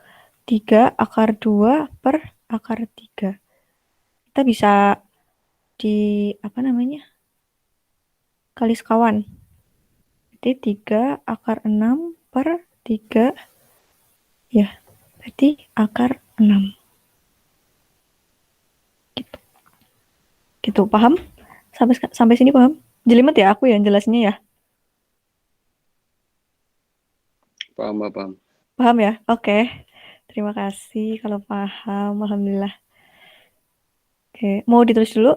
3 akar 2 per akar 3. Kita bisa di, apa namanya, kali sekawan. Berarti 3 akar 6 per 3, ya. Berarti akar 6. Gitu. Gitu, paham? Sampai sini paham? Jelimet ya aku yang jelasnya ya. Paham, paham. Paham ya? Oke. Terima kasih kalau paham. Alhamdulillah. Oke, mau ditulis dulu?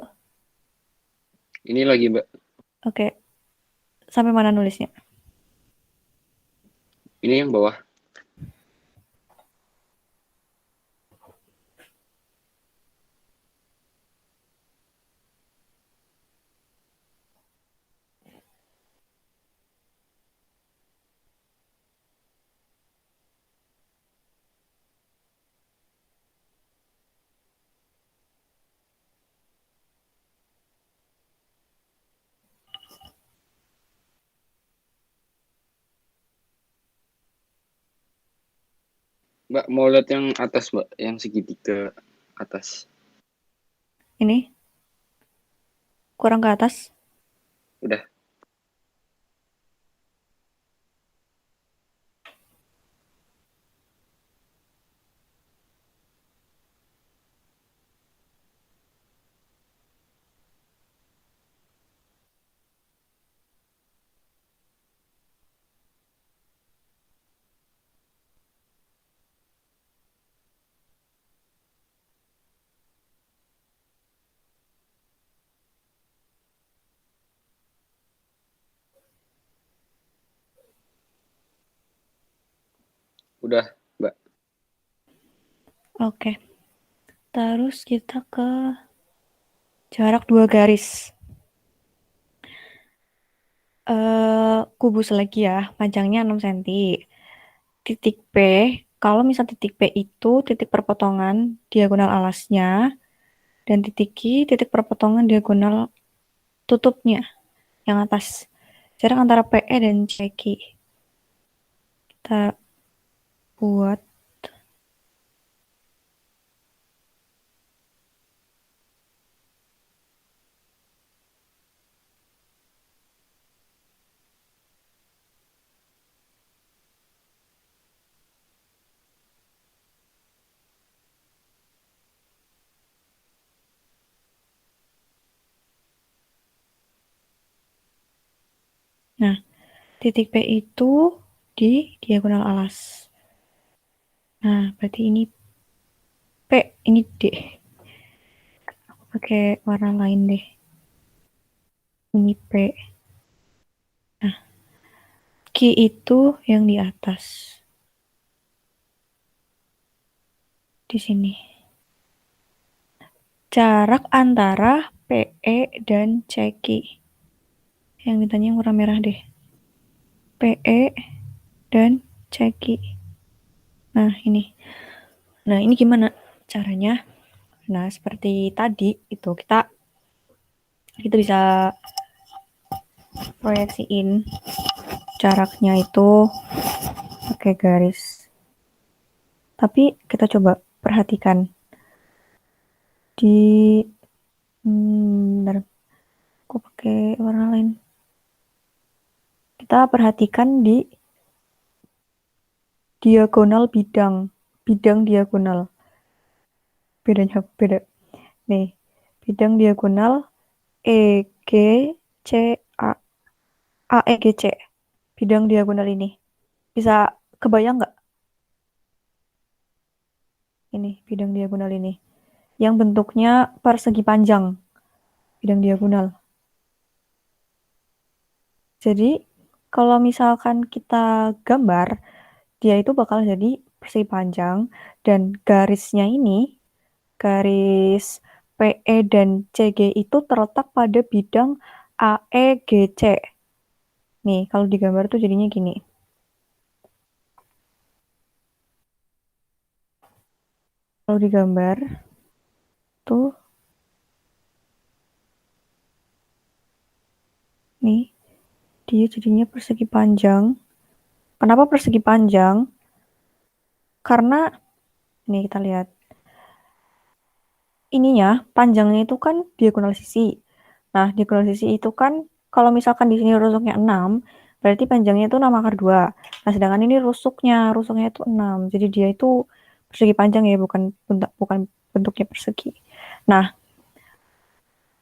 Ini lagi, Mbak. Oke. Sampai mana nulisnya? Ini yang bawah. Mbak, mau lihat yang atas, Mbak. Yang segitiga atas. Ini kurang ke atas. Udah. Udah, Mbak. Oke. Terus kita ke jarak 2 garis. Kubus lagi ya, panjangnya 6 cm. Titik P, kalau misal titik P itu titik perpotongan diagonal alasnya, dan titik Q titik perpotongan diagonal tutupnya yang atas. Jarak antara PE dan CQ. Kita buat. Titik P itu di diagonal alas. Nah, berarti ini P, ini D. Aku pakai warna lain deh. Ini P. Nah, Q itu yang di atas. Di sini. Jarak antara PE dan CQ. Yang ditanya yang warna merah deh. PE dan CQ. Nah, ini. Nah, ini gimana caranya? Nah, seperti tadi itu kita bisa proyeksiin jaraknya itu pakai garis. Tapi kita coba perhatikan di bentar, aku pakai warna lain. Kita perhatikan di diagonal bidang diagonal. Bedanya beda. Nih, bidang diagonal EGCA. AEGC. Bidang diagonal ini. Bisa kebayang nggak? Ini bidang diagonal ini. Yang bentuknya persegi panjang. Bidang diagonal. Jadi, kalau misalkan kita gambar, dia itu bakal jadi persegi panjang. Dan garisnya ini, garis PE dan CG itu terletak pada bidang AEGC. Nih, kalau digambar tuh jadinya gini. Kalau digambar tuh nih, dia jadinya persegi panjang. Kenapa persegi panjang? Karena nih kita lihat. Ininya panjangnya itu kan diagonal sisi. Nah, diagonal sisi itu kan kalau misalkan di sini rusuknya 6, berarti panjangnya itu 6 akar 2. Nah, sedangkan ini rusuknya itu 6. Jadi dia itu persegi panjang ya, bukan bentuknya persegi. Nah,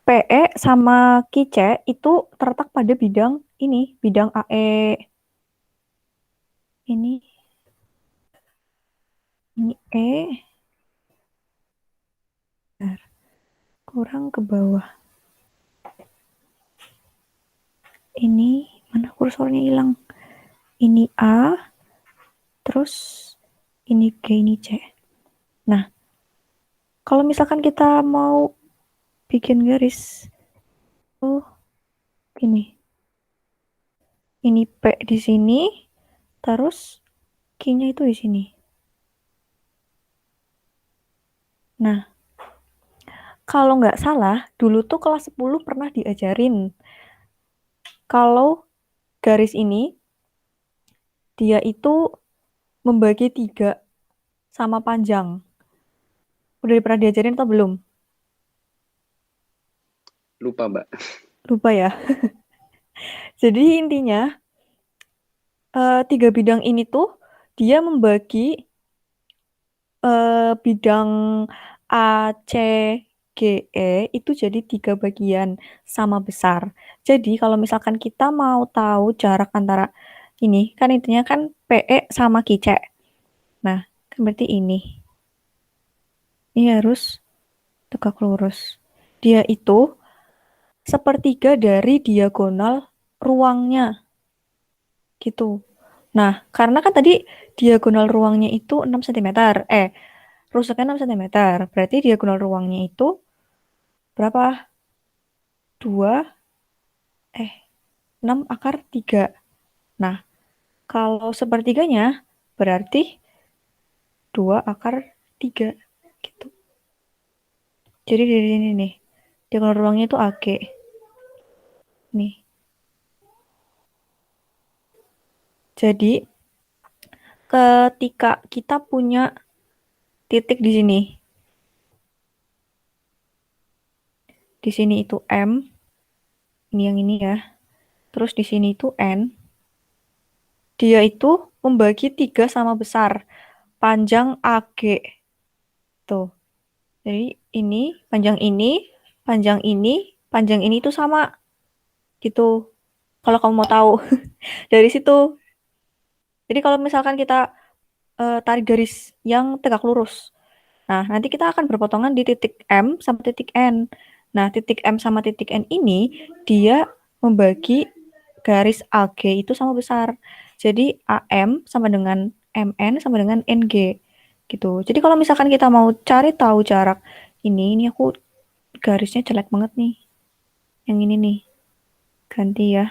PE sama QC itu terletak pada bidang ini, bidang AE ini E kurang ke bawah. Ini mana kursornya hilang? Ini A, terus ini G, ini C. Nah, kalau misalkan kita mau bikin garis, oh gini, ini P di sini, terus Q-nya itu di sini. Nah, kalau nggak salah, dulu tuh kelas 10 pernah diajarin kalau garis ini dia itu membagi 3 sama panjang. Udah pernah diajarin atau belum? Lupa, Mbak. Lupa ya. Jadi intinya 3 bidang ini tuh dia membagi bidang A, C, G, E itu jadi 3 bagian sama besar. Jadi kalau misalkan kita mau tahu jarak antara ini, kan intinya kan PE sama QC. Nah, kan berarti ini. Ini harus tegak lurus. Dia itu sepertiga dari diagonal ruangnya. Gitu. Nah, karena kan tadi diagonal ruangnya itu 6 cm. Rusuknya 6 cm. Berarti diagonal ruangnya itu berapa? 2, 6 akar 3. Nah, kalau sepertiganya berarti 2 akar 3. Gitu. Jadi dari sini nih, diagonal ruangnya itu AG. Nih. Jadi, ketika kita punya titik di sini itu M, ini yang ini ya. Terus di sini itu N. Dia itu membagi 3 sama besar. Panjang AG. Tuh. Jadi ini, panjang ini, panjang ini, panjang ini itu sama. Gitu. Kalau kamu mau tahu dari situ. Jadi kalau misalkan kita tarik garis yang tegak lurus. Nah, nanti kita akan berpotongan di titik M sama titik N. Nah, titik M sama titik N ini dia membagi garis AG itu sama besar. Jadi AM sama dengan MN sama dengan NG gitu. Jadi kalau misalkan kita mau cari tahu jarak ini aku garisnya jelek banget nih. Yang ini nih. Ganti ya.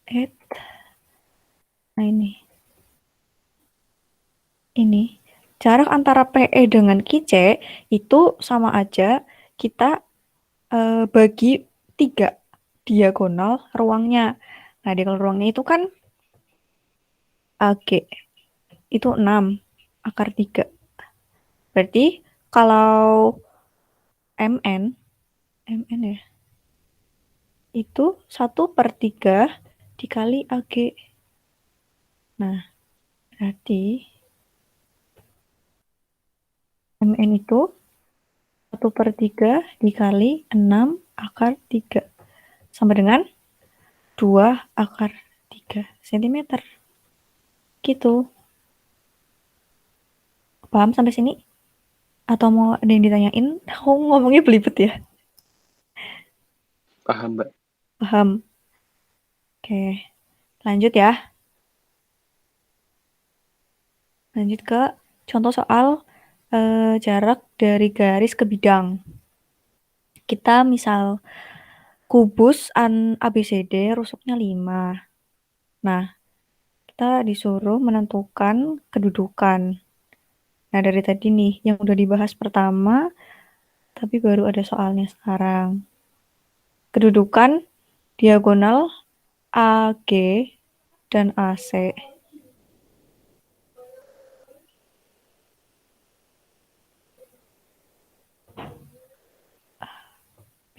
Eh, nah ini. Ini. Jarak antara PE dengan QC itu sama aja kita bagi 3 diagonal ruangnya. Nah, diagonal ruangnya itu kan AG. Itu 6 akar 3. Berarti kalau MN ya, itu 1/3 dikali AG. Nah, berarti MN itu 1/3 dikali 6 akar 3. Sama dengan 2 akar 3 cm. Gitu. Paham sampai sini? Atau mau ada yang ditanyain? Aku ngomongnya belibet ya. Paham, Mbak. Paham. Oke, lanjut ya. Lanjut ke contoh soal jarak dari garis ke bidang. Kita misal kubus ABCD rusuknya 5. Nah, kita disuruh menentukan kedudukan. Nah, dari tadi nih, yang udah dibahas pertama, tapi baru ada soalnya sekarang. Kedudukan diagonal AG dan AC.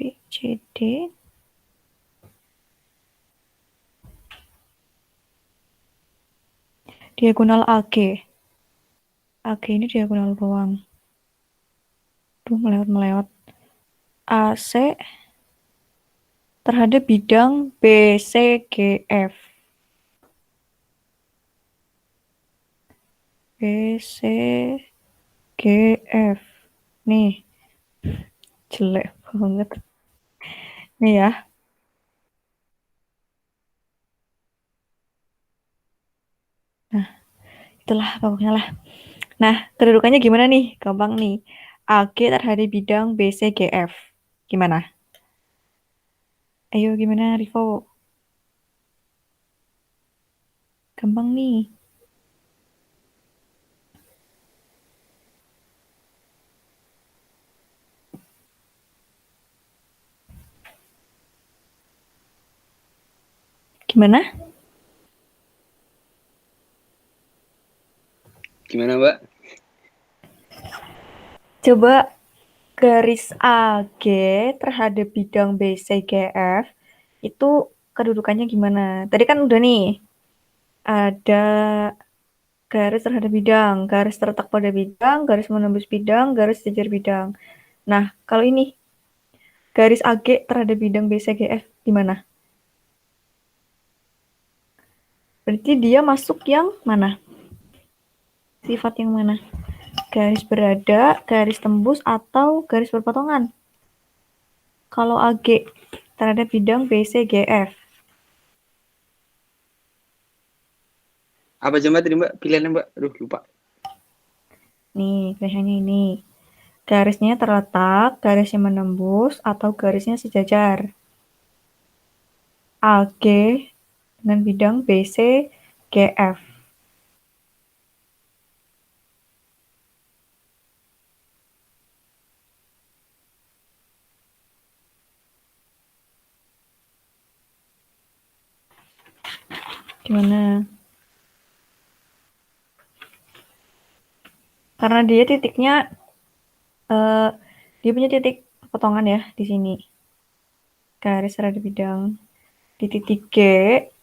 BCD diagonal AG. AG ini diagonal ruang. Tuh melewat-melewat. AC terhadap bidang BCGF. BCGF. Nih, jelek banget. Nih ya. Nah, itulah pokoknya lah. Nah, kedudukannya gimana nih? Gampang nih. AG terhadap bidang BCGF. Gimana? Ayo gimana, Rivo? Gampang nih. Gimana? Gimana, Mbak? Coba garis AG terhadap bidang BCGF itu kedudukannya gimana? Tadi kan udah nih, ada garis terhadap bidang, garis terletak pada bidang, garis menembus bidang, garis sejajar bidang. Nah, kalau ini garis AG terhadap bidang BCGF gimana? Berarti dia masuk yang mana? Sifat yang mana? Garis berada, garis tembus, atau garis berpotongan? Kalau AG terhadap bidang BCGF. Apa aja, Mbak, tadi, Mbak? Pilihannya, Mbak? Aduh, lupa. Nih, pilihannya ini. Garisnya terletak, garisnya menembus, atau garisnya sejajar. AG dengan bidang BCGF. Gimana? Karena dia titiknya, dia punya titik potongan ya di sini. Garis terhadap bidang. Di titik G,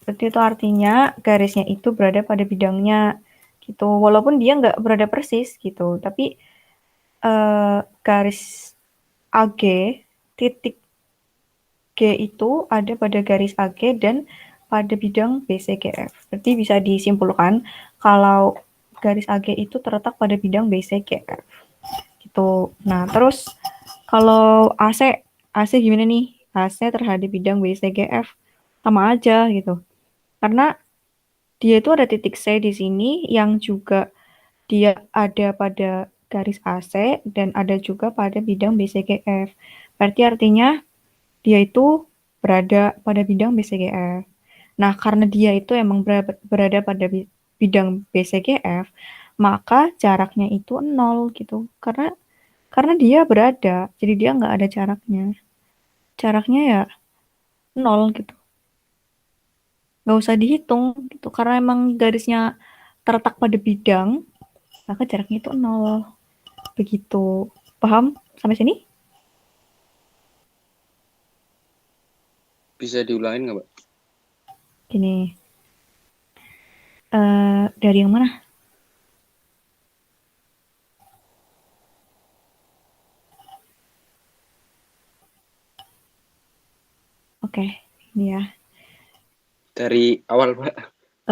berarti itu artinya garisnya itu berada pada bidangnya gitu. Walaupun dia nggak berada persis gitu, tapi garis AG, titik G itu ada pada garis AG dan pada bidang BCGF. Berarti bisa disimpulkan kalau garis AG itu terletak pada bidang BCGF. Gitu. Nah, terus kalau AC gimana nih? AC terhadap bidang BCGF sama aja gitu. Karena dia itu ada titik C di sini yang juga dia ada pada garis AC dan ada juga pada bidang BCGF. Berarti artinya dia itu berada pada bidang BCGF. Nah, karena dia itu emang berada pada bidang BCGF, maka jaraknya itu 0 gitu. Karena dia berada, jadi dia nggak ada jaraknya. Jaraknya ya 0 gitu. Nggak usah dihitung gitu. Karena emang garisnya terletak pada bidang, maka jaraknya itu 0. Begitu. Paham sampai sini? Bisa diulangin nggak, Mbak? Gini. Dari yang mana? Oke, ini ya. Dari awal, Mbak.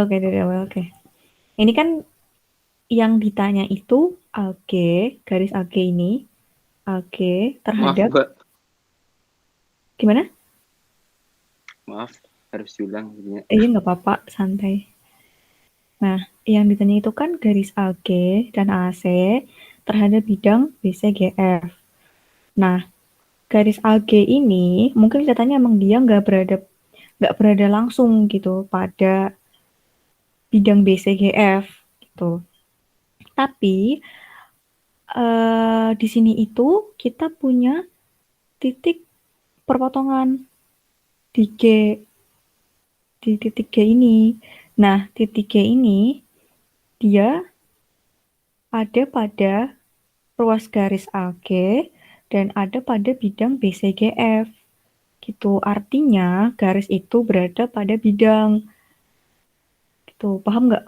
Oke, dari awal. Oke. Ini kan yang ditanya itu AG, garis AG ini, AG Maaf, terhadap, Mbak. gimana? Maaf, harus diulang. Iya, nggak apa-apa, santai. Nah, yang ditanya itu kan garis AG dan AC terhadap bidang BCGF. Nah, garis AG ini mungkin kelihatannya emang dia nggak berada langsung gitu pada bidang BCGF gitu. Tapi di sini itu kita punya titik perpotongan di G, di titik G ini. Nah, titik G ini dia ada pada ruas garis AG dan ada pada bidang BCGF. Gitu. Artinya garis itu berada pada bidang. Gitu. Paham nggak?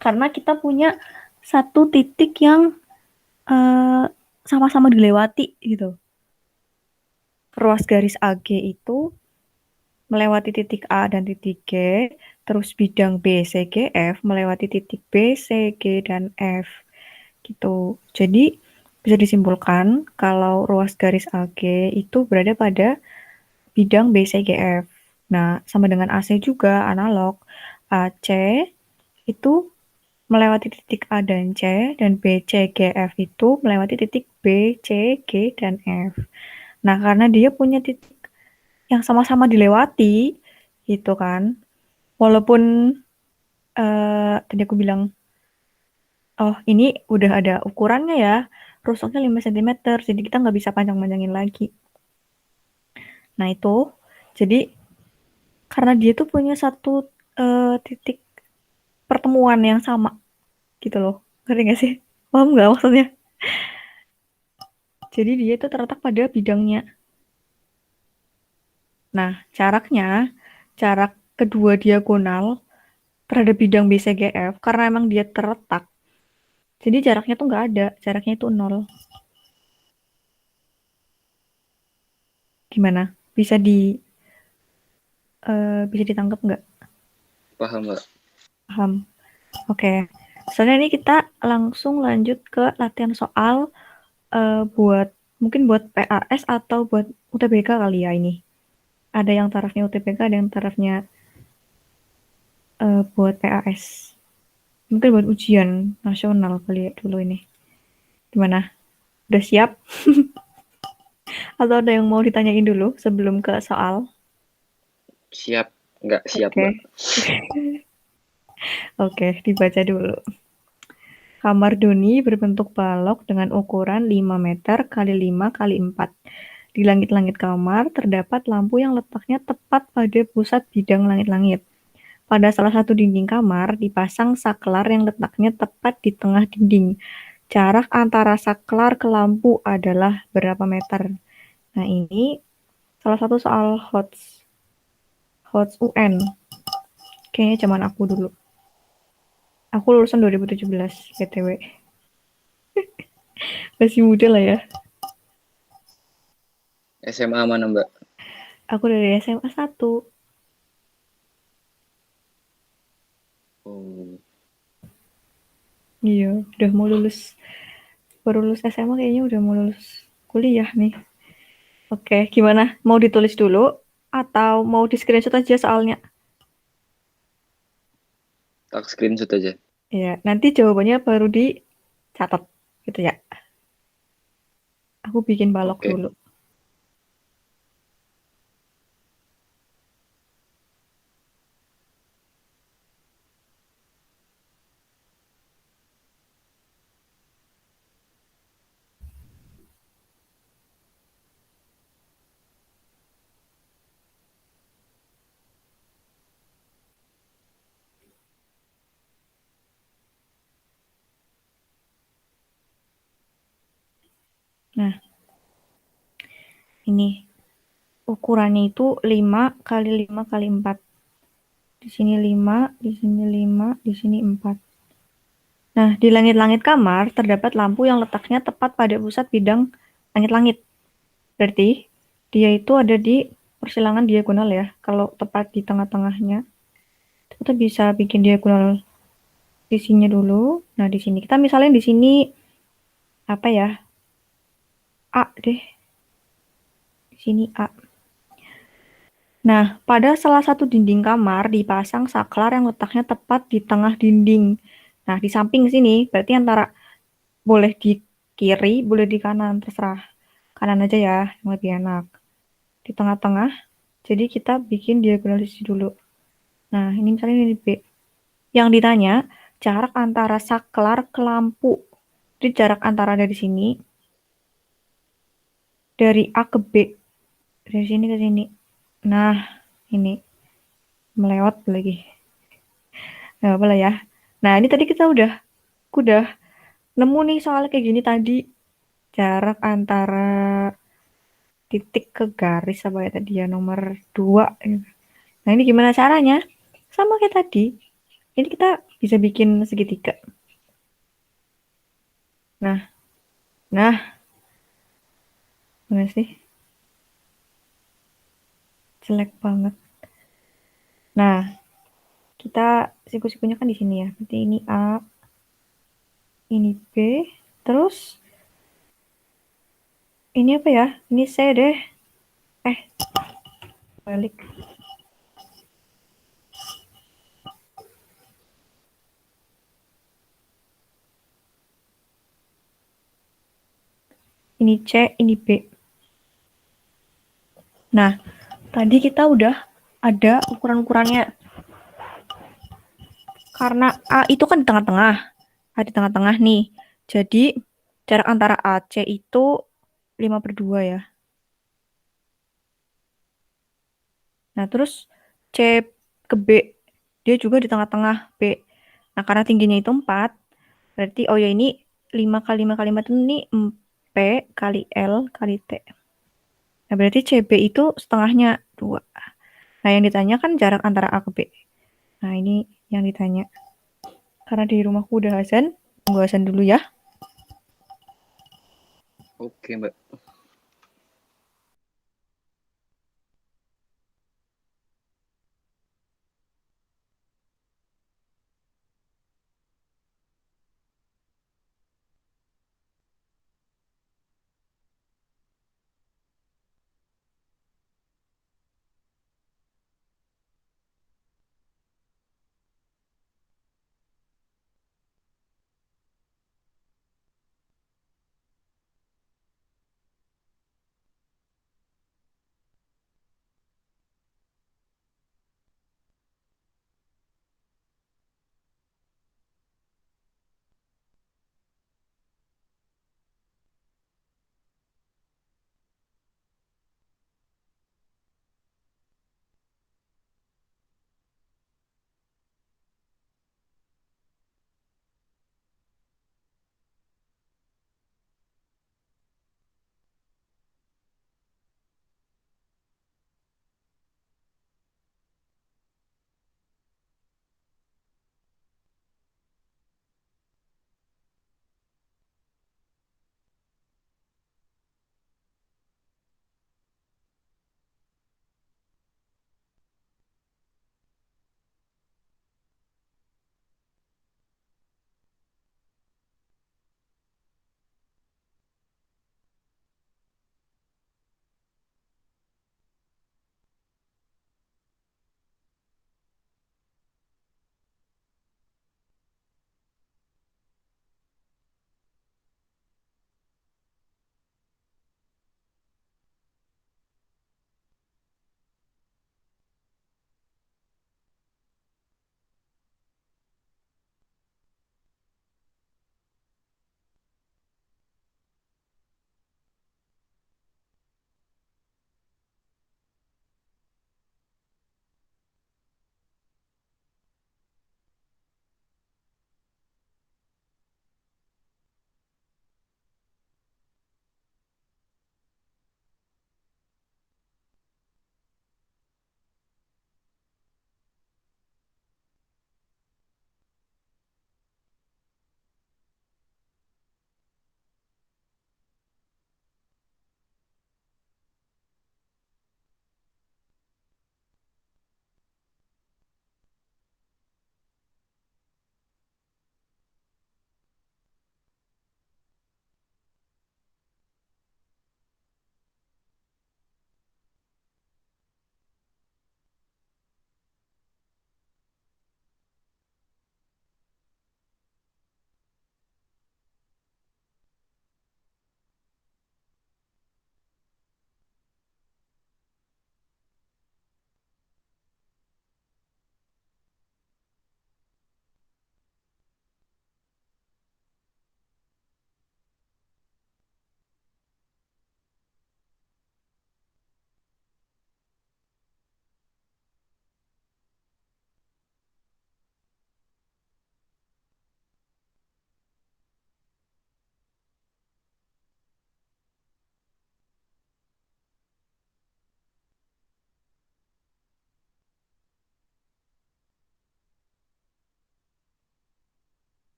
Karena kita punya satu titik yang eh, sama-sama dilewati gitu. Ruas garis AG itu melewati titik A dan titik G, terus bidang BCGF melewati titik B, C, G, dan F. Gitu. Jadi bisa disimpulkan kalau ruas garis AG itu berada pada bidang BCGF. Nah, sama dengan AC juga analog. AC itu melewati titik A dan C, dan BCGF itu melewati titik B, C, G, dan F. Nah, karena dia punya titik yang sama-sama dilewati, gitu kan. Walaupun tadi aku bilang, oh ini udah ada ukurannya ya, rusuknya 5 cm, jadi kita nggak bisa panjang-panjangin lagi. Nah itu, jadi karena dia tuh punya satu titik pertemuan yang sama, gitu loh. Ngerti nggak sih? Paham nggak maksudnya? Jadi dia itu terletak pada bidangnya. Nah, jarak kedua diagonal terhadap bidang BCGF, karena emang dia terletak, jadi jaraknya tuh nggak ada, jaraknya itu 0. Gimana? Bisa ditangkap nggak? Paham, Mbak. Paham? Oke. Soalnya ini kita langsung lanjut ke latihan soal buat mungkin buat PAS atau buat UTBK kali ya ini. Ada yang tarafnya UTBK, ada yang tarafnya buat PAS. Mungkin buat ujian nasional kali ya dulu ini. Gimana? Udah siap? Atau ada yang mau ditanyain dulu sebelum ke soal? Siap. Nggak siap, Oke. Mbak. Oke, dibaca dulu. Kamar Doni berbentuk balok dengan ukuran 5 meter kali 5 kali 4. Di langit-langit kamar terdapat lampu yang letaknya tepat pada pusat bidang langit-langit. Pada salah satu dinding kamar dipasang saklar yang letaknya tepat di tengah dinding. Jarak antara saklar ke lampu adalah berapa meter? Nah, ini salah satu soal HOTS UN. Kayaknya zaman aku dulu. Aku lulusan 2017, BTW. Masih muda lah ya. SMA mana, Mbak? Aku dari SMA 1. Oh, Iya, udah mau lulus. Baru lulus SMA kayaknya udah mau lulus kuliah nih. Oke, gimana? Mau ditulis dulu atau mau di screenshot aja soalnya? tak screenshot aja. Ya, nanti jawabannya baru dicatat gitu ya. Aku bikin balok Oke. dulu. Nah, ini ukurannya itu 5 kali 5 kali 4. Di sini 5, di sini 5, di sini 4. Nah, di langit-langit kamar terdapat lampu yang letaknya tepat pada pusat bidang langit-langit. Berarti dia itu ada di persilangan diagonal ya. Kalau tepat di tengah-tengahnya, kita bisa bikin diagonal di sini dulu. Nah, di sini kita misalnya di sini apa ya? A deh. Di sini A. Nah, pada salah satu dinding kamar dipasang saklar yang letaknya tepat di tengah dinding. Nah, di samping sini berarti antara boleh di kiri, boleh di kanan, terserah. Kanan aja ya, yang lebih enak. Di tengah-tengah, jadi kita bikin diagonal di sini dulu. Nah, ini misalnya ini B. Yang ditanya, jarak antara saklar ke lampu. Jadi jarak antara dari sini, dari A ke B. Dari sini ke sini. Nah, ini melewat lagi. Nggak apa lah ya. Nah, ini tadi kita udah nemu nih soal kayak gini tadi. Jarak antara titik ke garis apa ya tadi ya, nomor 2. Nah, ini gimana caranya? Sama kayak tadi. Ini kita bisa bikin segitiga. Nah, nah, mana sih? Jelek banget. Nah, kita siku-sikunya kan di sini ya. Berarti ini A, ini B, terus ini apa ya? Ini C deh. Eh, balik. Ini C, ini B. Nah, tadi kita udah ada ukuran-ukurannya. Karena A itu kan di tengah-tengah. A di tengah-tengah nih. Jadi, jarak antara AC itu 5/2 ya. Nah, terus C ke B. Dia juga di tengah-tengah B. Nah, karena tingginya itu 4, berarti, oh ya ini 5 kali 5 kali 4 ini P kali L kali T. Nah, berarti CB itu setengahnya 2. Nah, yang ditanya kan jarak antara A ke B. Nah, ini yang ditanya. Karena di rumahku udah azan, tunggu azan dulu ya. Oke, Mbak.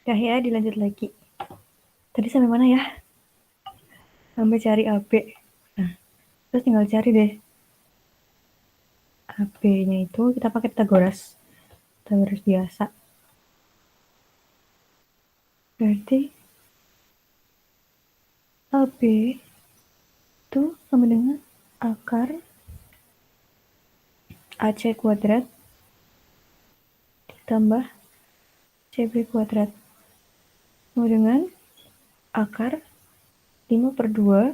Dah ya, dilanjut lagi. Tadi sampai mana ya? Sampai cari AB. Nah, terus tinggal cari deh. AB-nya itu kita pakai Pythagoras. Pythagoras biasa. Berarti AB itu sama dengan akar AC kuadrat ditambah CB kuadrat. Sama dengan akar 5/2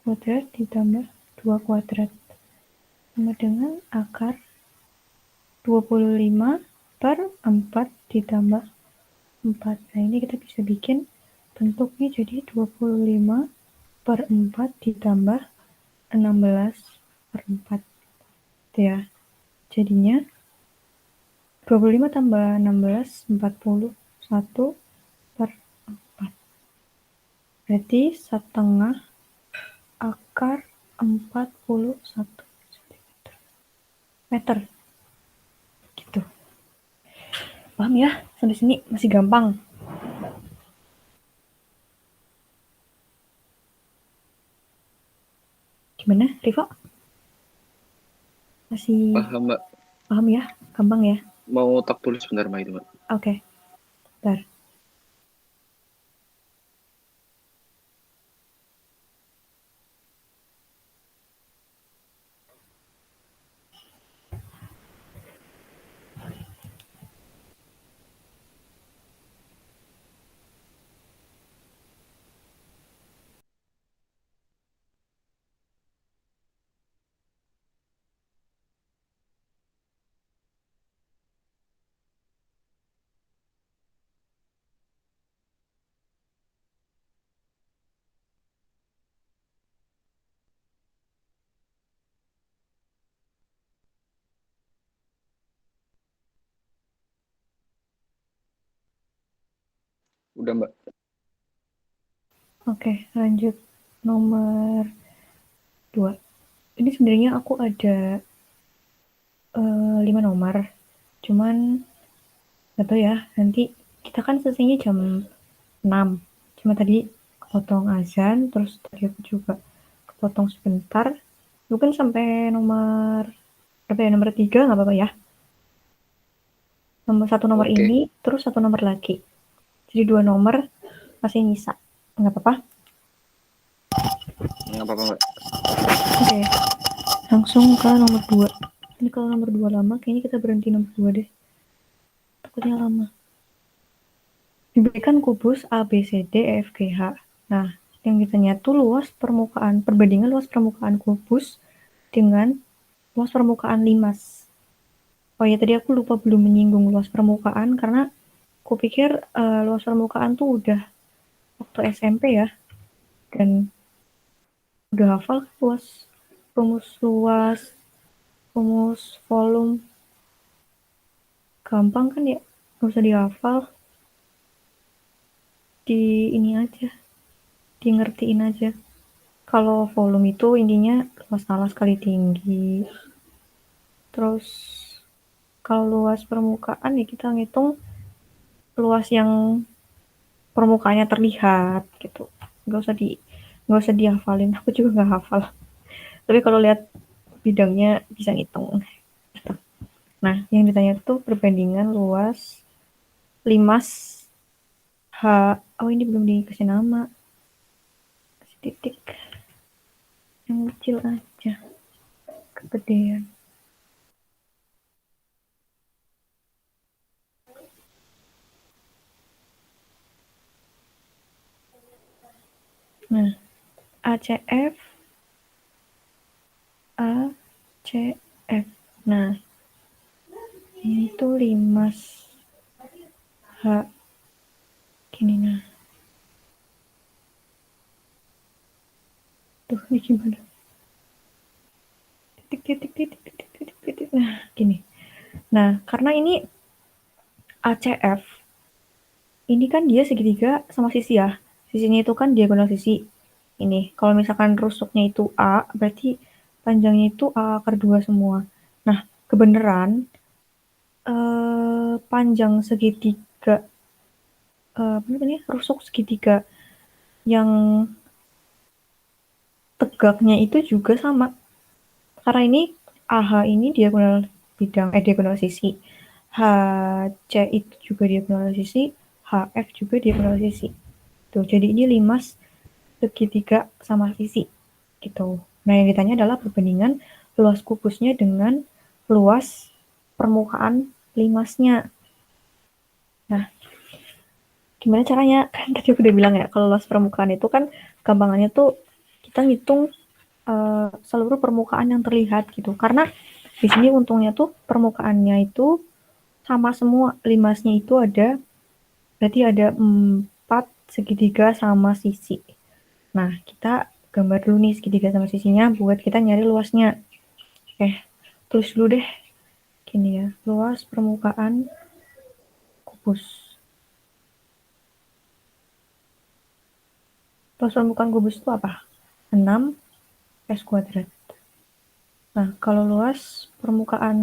kuadrat ditambah 2 kuadrat. Sama dengan akar 25/4 ditambah 4. Nah, ini kita bisa bikin bentuknya jadi 25/4 ditambah 16/4. Gitu ya. Jadinya 25 tambah 16, 41/4. Berarti setengah akar 41 meter. Gitu. Paham ya? Sampai sini masih gampang. Gimana, Rivo? Masih Paham, Mbak. paham ya? Gampang ya? Mau tak tulis sebentar, Mbak, itu, Mbak. Oke. Bentar. Udah, Mbak. Oke, lanjut nomor 2. Ini sebenarnya aku ada 5 nomor. Cuman gak tahu ya, nanti kita kan selesainya jam 6. Cuma tadi kepotong azan, terus tadi aku juga kepotong sebentar. Mungkin sampai nomor berapa ya? Nomor 3 nggak apa-apa ya? Nomor Oke. ini, terus 1 nomor lagi. Jadi 2 nomor masih nyisa. Nggak apa-apa? Nggak apa-apa, Mbak. Oke, langsung ke nomor 2. Ini kalau nomor 2 lama, kayaknya kita berhenti nomor 2 deh. Takutnya lama. Diberikan kubus A, B, C, D, E, F, G, H. Nah, yang ditanya tuh perbandingan luas permukaan kubus dengan luas permukaan limas. Oh ya, tadi aku lupa belum menyinggung luas permukaan karena aku pikir luas permukaan tuh udah waktu SMP ya, dan udah hafal kan luas, rumus volume, gampang kan ya, nggak usah dihafal, di ini aja, di ngertiin aja. Kalau volume itu intinya luas alas kali tinggi. Terus kalau luas permukaan ya kita ngitung luas yang permukaannya terlihat gitu. Nggak usah dihafalin. Aku juga nggak hafal. Tapi kalau lihat bidangnya bisa ngitung. Nah, yang ditanya tuh perbandingan luas limas H. Oh, ini belum dikasih nama. Kasih titik yang kecil aja. Kegedean. Nah, ACF ACF. Nah, ini tuh limas H. Gini nah. Tuh, ini gimana? Titik. Nah, gini. Nah, karena ini ACF, ini kan dia segitiga sama sisi ya. Sisinya itu kan diagonal sisi. Ini, kalau misalkan rusuknya itu A, berarti panjangnya itu A akar 2 semua. Nah, kebenaran panjang segitiga, apa namanya, rusuk segitiga yang tegaknya itu juga sama. Karena ini AH ini diagonal bidang, diagonal sisi. HC itu juga diagonal sisi, HF juga diagonal sisi. Tuh, jadi ini limas segitiga sama sisi. Gitu. Nah, yang ditanya adalah perbandingan luas kubusnya dengan luas permukaan limasnya. Nah, gimana caranya? Kan tadi aku udah bilang ya, kalau luas permukaan itu kan gampangannya tuh kita ngitung seluruh permukaan yang terlihat gitu. Karena di sini untungnya tuh permukaannya itu sama semua, limasnya itu ada, berarti ada 4 segitiga sama sisi. Nah, kita gambar dulu nih segitiga sama sisinya buat kita nyari luasnya. Oke, tulis dulu deh. Gini ya, luas permukaan kubus. Luas permukaan kubus itu apa? 6 S kuadrat. Nah, kalau luas permukaan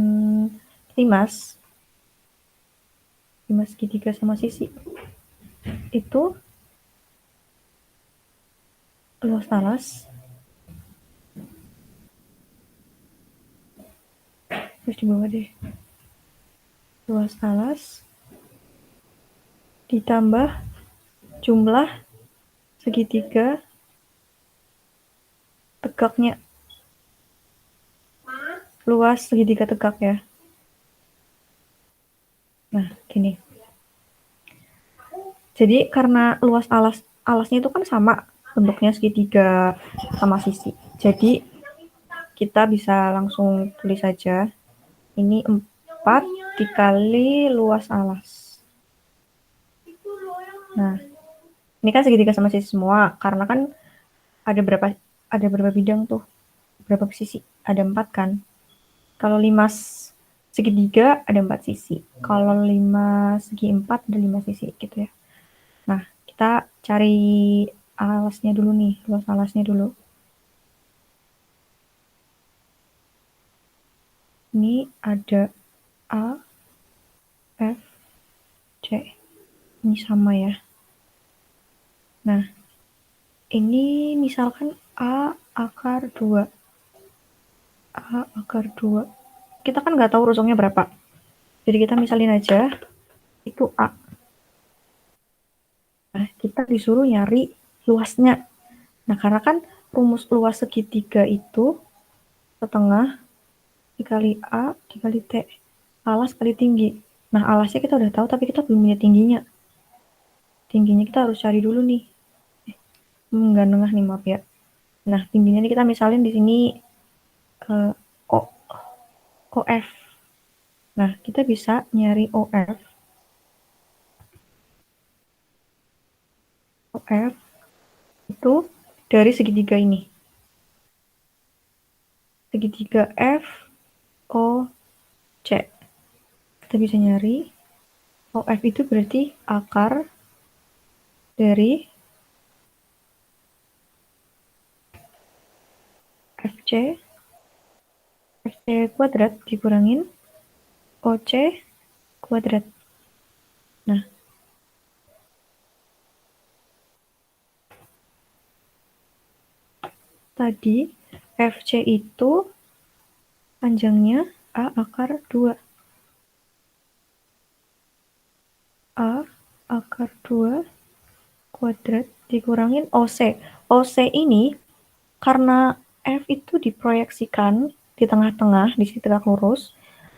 limas, limas segitiga sama sisi, itu luas talas, terus di bawah deh, luas talas ditambah jumlah segitiga tegaknya, luas segitiga tegak ya. Nah, gini. Jadi karena luas alasnya itu kan sama bentuknya segitiga sama sisi. Jadi kita bisa langsung tulis saja ini 4 dikali luas alas. Nah, ini kan segitiga sama sisi semua karena kan ada berapa bidang tuh? Berapa sisi? Ada 4 kan? Kalau limas segitiga ada 4 sisi. Kalau limas segi 4 ada 5 sisi gitu ya. Nah, kita cari alasnya dulu nih, luas alasnya dulu. Ini ada A, F, C. Ini sama ya. Nah, ini misalkan A akar 2. A akar 2. Kita kan nggak tahu rusuknya berapa. Jadi kita misalin aja, itu A. Nah, kita disuruh nyari luasnya. Nah, karena kan rumus luas segitiga itu setengah dikali A dikali T. Alas kali tinggi. Nah, alasnya kita udah tahu, tapi kita belum punya tingginya. Tingginya kita harus cari dulu nih. Nggak nengah nih, maaf ya. Nah, tingginya nih kita misalin di sini O, OF. Nah, kita bisa nyari OF. OF itu dari segitiga ini. Segitiga F, O, C. Kita bisa nyari OF itu berarti akar dari FC kuadrat dikurangin OC kuadrat. Nah, tadi FC itu panjangnya A akar 2. A akar 2 kuadrat dikurangin OC. OC ini karena F itu diproyeksikan di tengah-tengah, di sisi tegak lurus,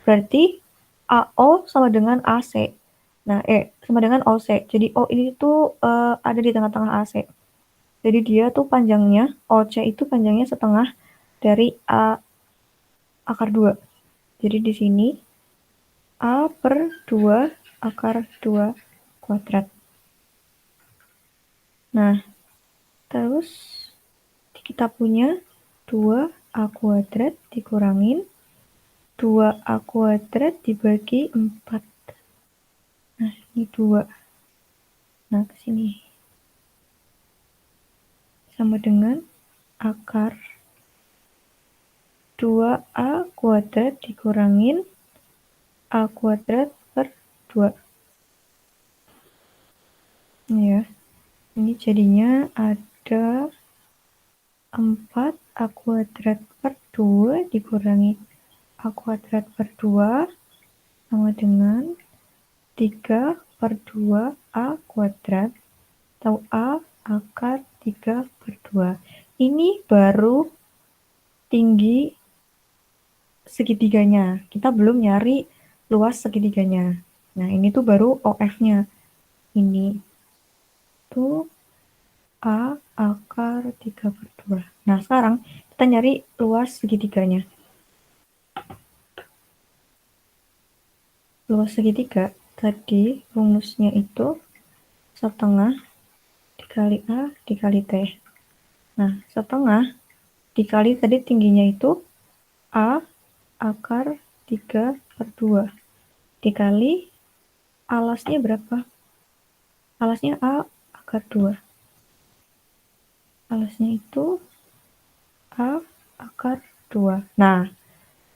berarti AO sama dengan AC. Nah, sama dengan OC. Jadi O ini tuh ada di tengah-tengah AC. Jadi dia tuh panjangnya, OC itu panjangnya setengah dari A akar 2. Jadi di sini A per 2 akar 2 kuadrat. Nah, terus kita punya 2A kuadrat dikurangin 2A kuadrat dibagi 4. Nah, ini 2. Nah, ke sini. Sama dengan akar 2A kuadrat dikurangin A kuadrat per 2. Ya, ini jadinya ada 4A kuadrat per 2 dikurangi A kuadrat per 2 sama dengan 3 per 2 A kuadrat atau A akar 3 per 2. Ini baru tinggi segitiganya. Kita belum nyari luas segitiganya. Nah, ini tuh baru OF-nya. Ini tuh A akar 3 per 2. Nah, sekarang kita nyari luas segitiganya. Luas segitiga, tadi rumusnya itu setengah dikali A dikali T. Nah, setengah dikali tadi tingginya itu A akar 3 per 2. Dikali alasnya berapa? Alasnya A akar 2. Alasnya itu A akar 2. Nah,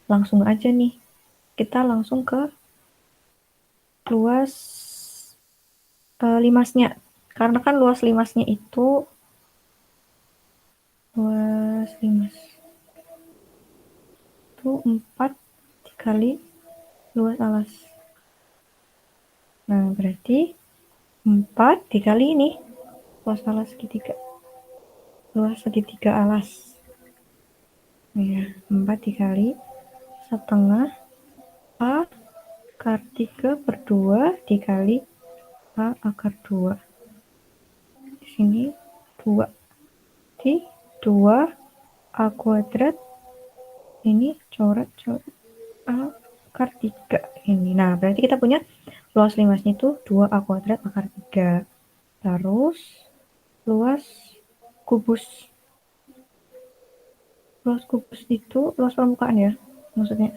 langsung aja nih. Kita langsung ke luas limasnya. Karena kan luas limasnya itu luas limas itu 4 dikali luas alas. Nah, berarti 4 dikali ini luas alas segitiga. Luas segitiga alas. Ya, 4 dikali setengah A akar 3 per 2 dikali A akar 2. Di sini 2. Di 2 A kuadrat. Ini coret A akar 3 ini. Nah, berarti kita punya luas limasnya itu 2A kuadrat akar 3. Terus luas kubus. Luas kubus itu luas permukaan ya, maksudnya.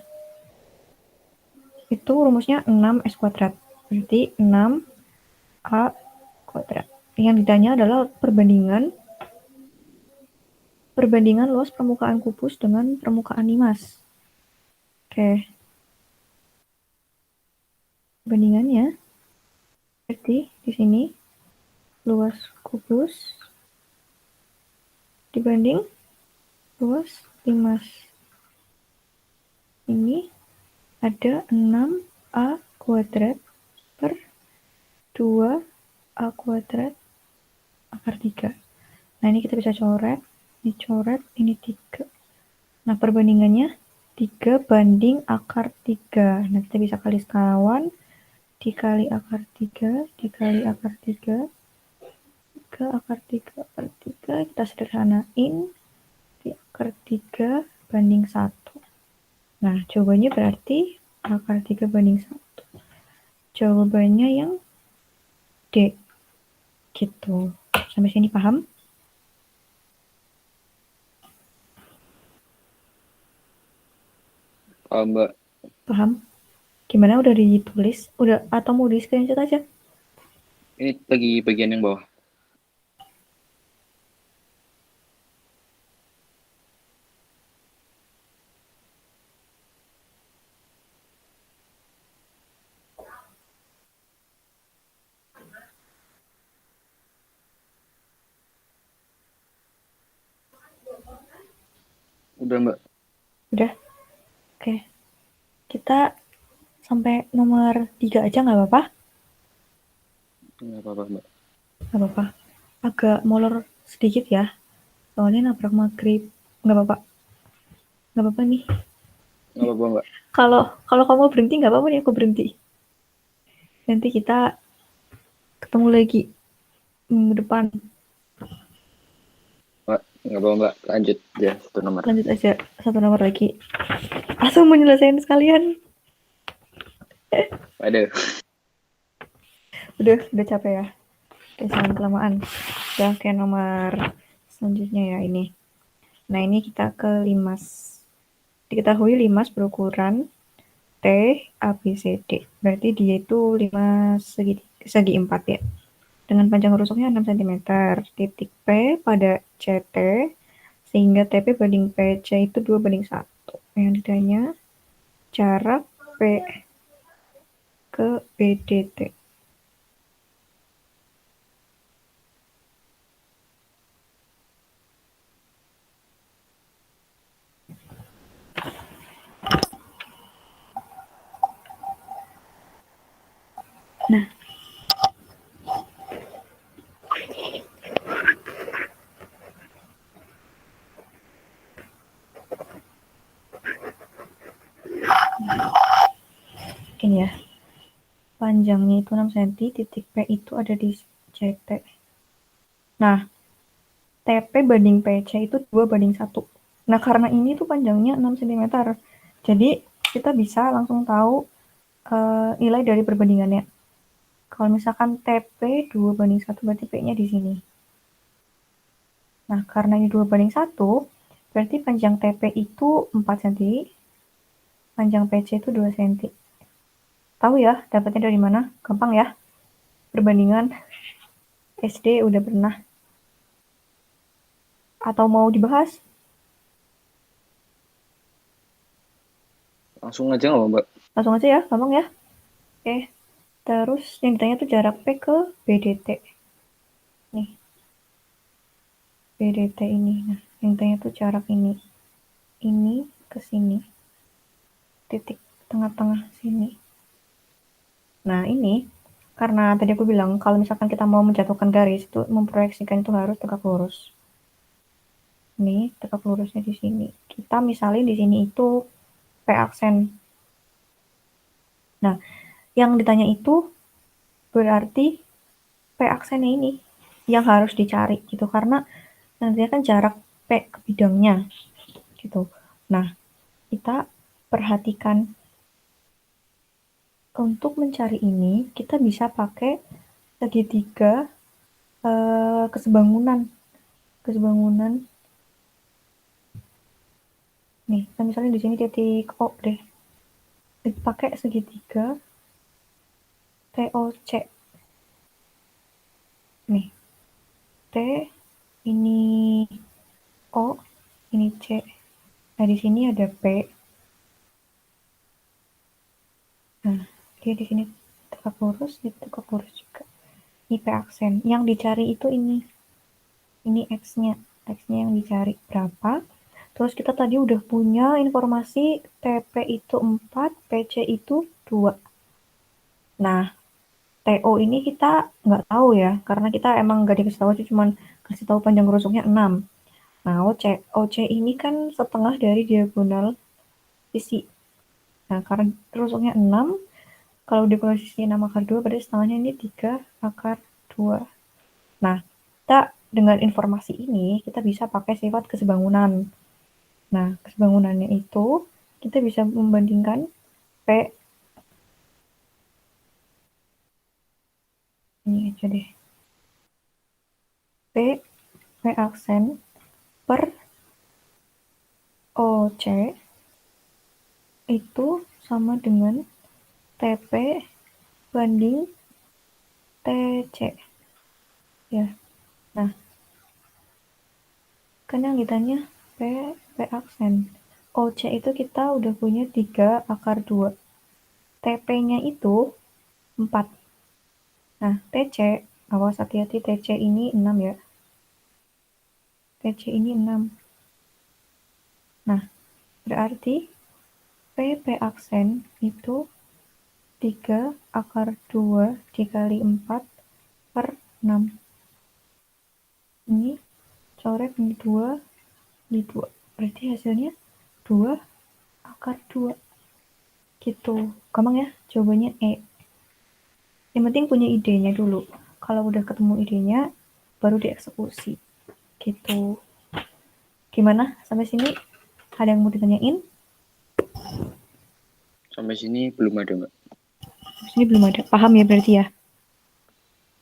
Itu rumusnya 6S kuadrat. Berarti 6A kuadrat. Yang ditanya adalah perbandingan luas permukaan kubus dengan permukaan limas. Oke. Perbandingannya berarti di sini luas kubus dibanding luas limas. Ini ada 6A kuadrat per 2A kuadrat akar 3. Nah, ini kita bisa coret. Ini coret, ini 3. Nah, perbandingannya 3 banding akar 3. Nah, kita bisa kali sekawan. Dikali akar 3, dikali akar 3. 3 akar 3 per 3. Kita sederhanain. Di akar 3 banding 1. Nah, jawabannya berarti akar 3 banding 1. Jawabannya yang D. Gitu. Sampai sini paham? Paham, Mbak. Paham? Gimana, udah ditulis? Udah atau mau di screenshot aja? Ini lagi bagian yang bawah. Udah, Mbak. Udah? Oke. Kita sampai nomor 3 aja nggak apa-apa? Nggak apa-apa, Mbak. Nggak apa-apa. Agak molor sedikit ya. Soalnya nabrak maghrib. Nggak apa-apa. Nggak apa-apa nih. Nggak apa-apa, Mbak. Kalau kamu berhenti nggak apa-apa nih, aku berhenti. Nanti kita ketemu lagi minggu depan. Mbak, nggak apa-apa, Mbak. Lanjut ya, satu nomor. Lanjut aja satu nomor lagi. Langsung menyelesaikan sekalian. Waduh. Udah capek ya. Oke, jangan kelamaan. Udah kayak nomor selanjutnya ya ini. Nah, ini kita ke limas. Diketahui limas berukuran T, A, B, C, D. Berarti dia itu limas segi 4 ya. Dengan panjang rusuknya 6 cm. Titik P pada CT, sehingga TP banding PC itu 2 banding 1. Yang ditanya jarak P ke BDT. Nah, gini ya, panjangnya itu 6 cm, titik P itu ada di CT. Nah, TP banding PC itu 2:1. Nah, karena ini tuh panjangnya 6 cm, jadi kita bisa langsung tahu nilai dari perbandingannya. Kalau misalkan TP 2:1, berarti P-nya di sini. Nah, karena ini 2:1, berarti panjang TP itu 4 cm, panjang PC itu 2 cm. Tahu ya, dapatnya dari mana? Gampang ya. Perbandingan SD udah pernah. Atau mau dibahas? Langsung aja nggak, Mbak? Langsung aja ya, gampang ya. Oke. Terus yang ditanya tuh jarak P ke BDT. Nih, BDT ini. Nah, yang ditanya tuh jarak ini. Ini ke sini. Titik tengah-tengah sini. Nah, ini karena tadi aku bilang kalau misalkan kita mau menjatuhkan garis itu memproyeksikan itu harus tegak lurus. Ini tegak lurusnya di sini. Kita misalnya di sini itu P aksen. Nah, yang ditanya itu berarti P aksennya ini yang harus dicari gitu karena nantinya kan jarak P ke bidangnya gitu. Nah, kita perhatikan untuk mencari ini kita bisa pakai segitiga kesebangunan. Nih, kita misalnya di sini titik O deh. Pakai segitiga TOC. Nih, T ini O, ini C. Nah, di sini ada P. Nah, dia di sini tegak lurus, di tegak lurus juga. Ini P aksen. Yang dicari itu ini. Ini X-nya. X-nya yang dicari berapa. Terus kita tadi udah punya informasi TP itu 4, PC itu 2. Nah, TO ini kita nggak tahu ya, karena kita emang nggak dikasih tahu, cuman kasih tahu panjang rusuknya 6. Nah, OC ini kan setengah dari diagonal sisi. Nah, karena rusuknya 6, kalau diagonal sisi 6 akar 2, berarti setengahnya ini 3 akar 2. Nah, kita dengan informasi ini, kita bisa pakai sifat kesebangunan. Nah, kesebangunannya itu, kita bisa membandingkan P, ini aja deh, P aksen per OC itu sama dengan TP banding TC. Ya, nah, kan yang ditanya P aksen. OC itu kita udah punya 3 akar 2. TP-nya itu 4. Nah, TC, awas hati-hati TC ini 6 ya. TC ini 6. Nah, berarti P aksen itu 3 akar 2 dikali 4 per 6. Ini coret ini 2, ini 2. Berarti hasilnya 2 akar 2. Gitu. Gampang ya? Jawabannya E. Yang penting punya idenya dulu. Kalau udah ketemu idenya, baru dieksekusi. Gitu. Gimana? Sampai sini ada yang mau ditanyain? Sampai sini belum ada, Mbak. Sampai sini belum ada. Paham ya berarti ya?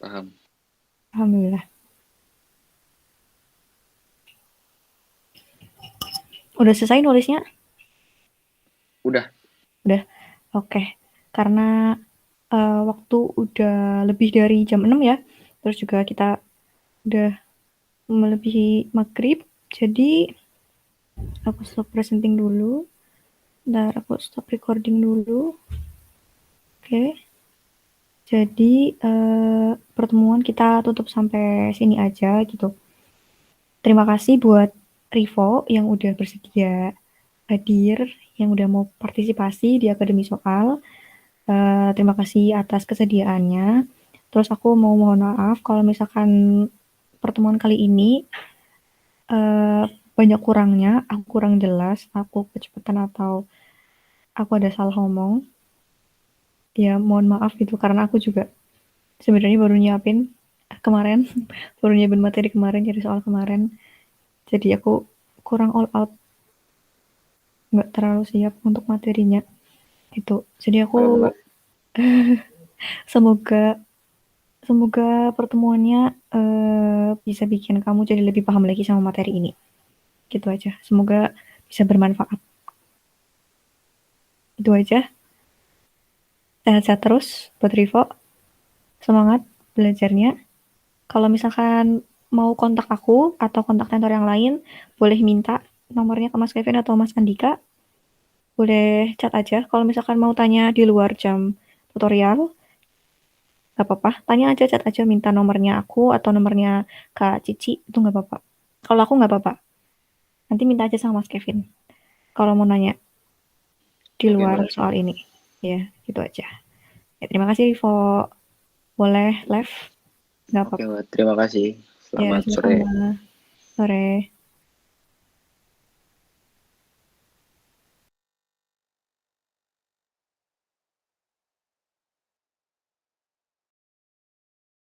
Paham. Alhamdulillah. Udah selesai nulisnya? Udah. Udah. Oke. Karena waktu udah lebih dari jam 6 ya. Terus juga kita udah melebihi maghrib. Jadi aku stop presenting dulu. Ntar aku stop recording dulu. Oke. Jadi pertemuan kita tutup sampai sini aja gitu. Terima kasih buat Rivo yang udah bersedia hadir, yang udah mau partisipasi di Akademi Soal. Terima kasih atas kesediaannya. Terus aku mau mohon maaf kalau misalkan pertemuan kali ini banyak kurangnya, aku kurang jelas, aku kecepatan atau aku ada salah ngomong. Ya mohon maaf gitu karena aku juga sebenarnya baru nyiapin kemarin, baru nyiapin materi kemarin, jadi soal kemarin. Jadi aku kurang all out, nggak terlalu siap untuk materinya gitu. Jadi Kalau aku Mbak, semoga semoga pertemuannya bisa bikin kamu jadi lebih paham lagi sama materi ini. Gitu aja. Semoga bisa bermanfaat. Itu aja. Sehat-sehat terus buat Rivo. Semangat belajarnya. Kalau misalkan mau kontak aku atau kontak mentor yang lain, boleh minta nomornya ke Mas Kevin atau Mas Andika. Boleh chat aja. Kalau misalkan mau tanya di luar jam tutorial, nggak apa-apa. Tanya aja, chat aja, minta nomornya aku atau nomornya Kak Cici, itu nggak apa-apa. Kalau aku nggak apa-apa. Nanti minta aja sama Mas Kevin. Kalau mau nanya di oke luar Mbak. soal ini. Ya, gitu aja. Ya, terima kasih Rivo. Boleh live? Nggak Oke apa-apa. Mbak, terima kasih. Ya, Selamat sore. sama-sama. Sore.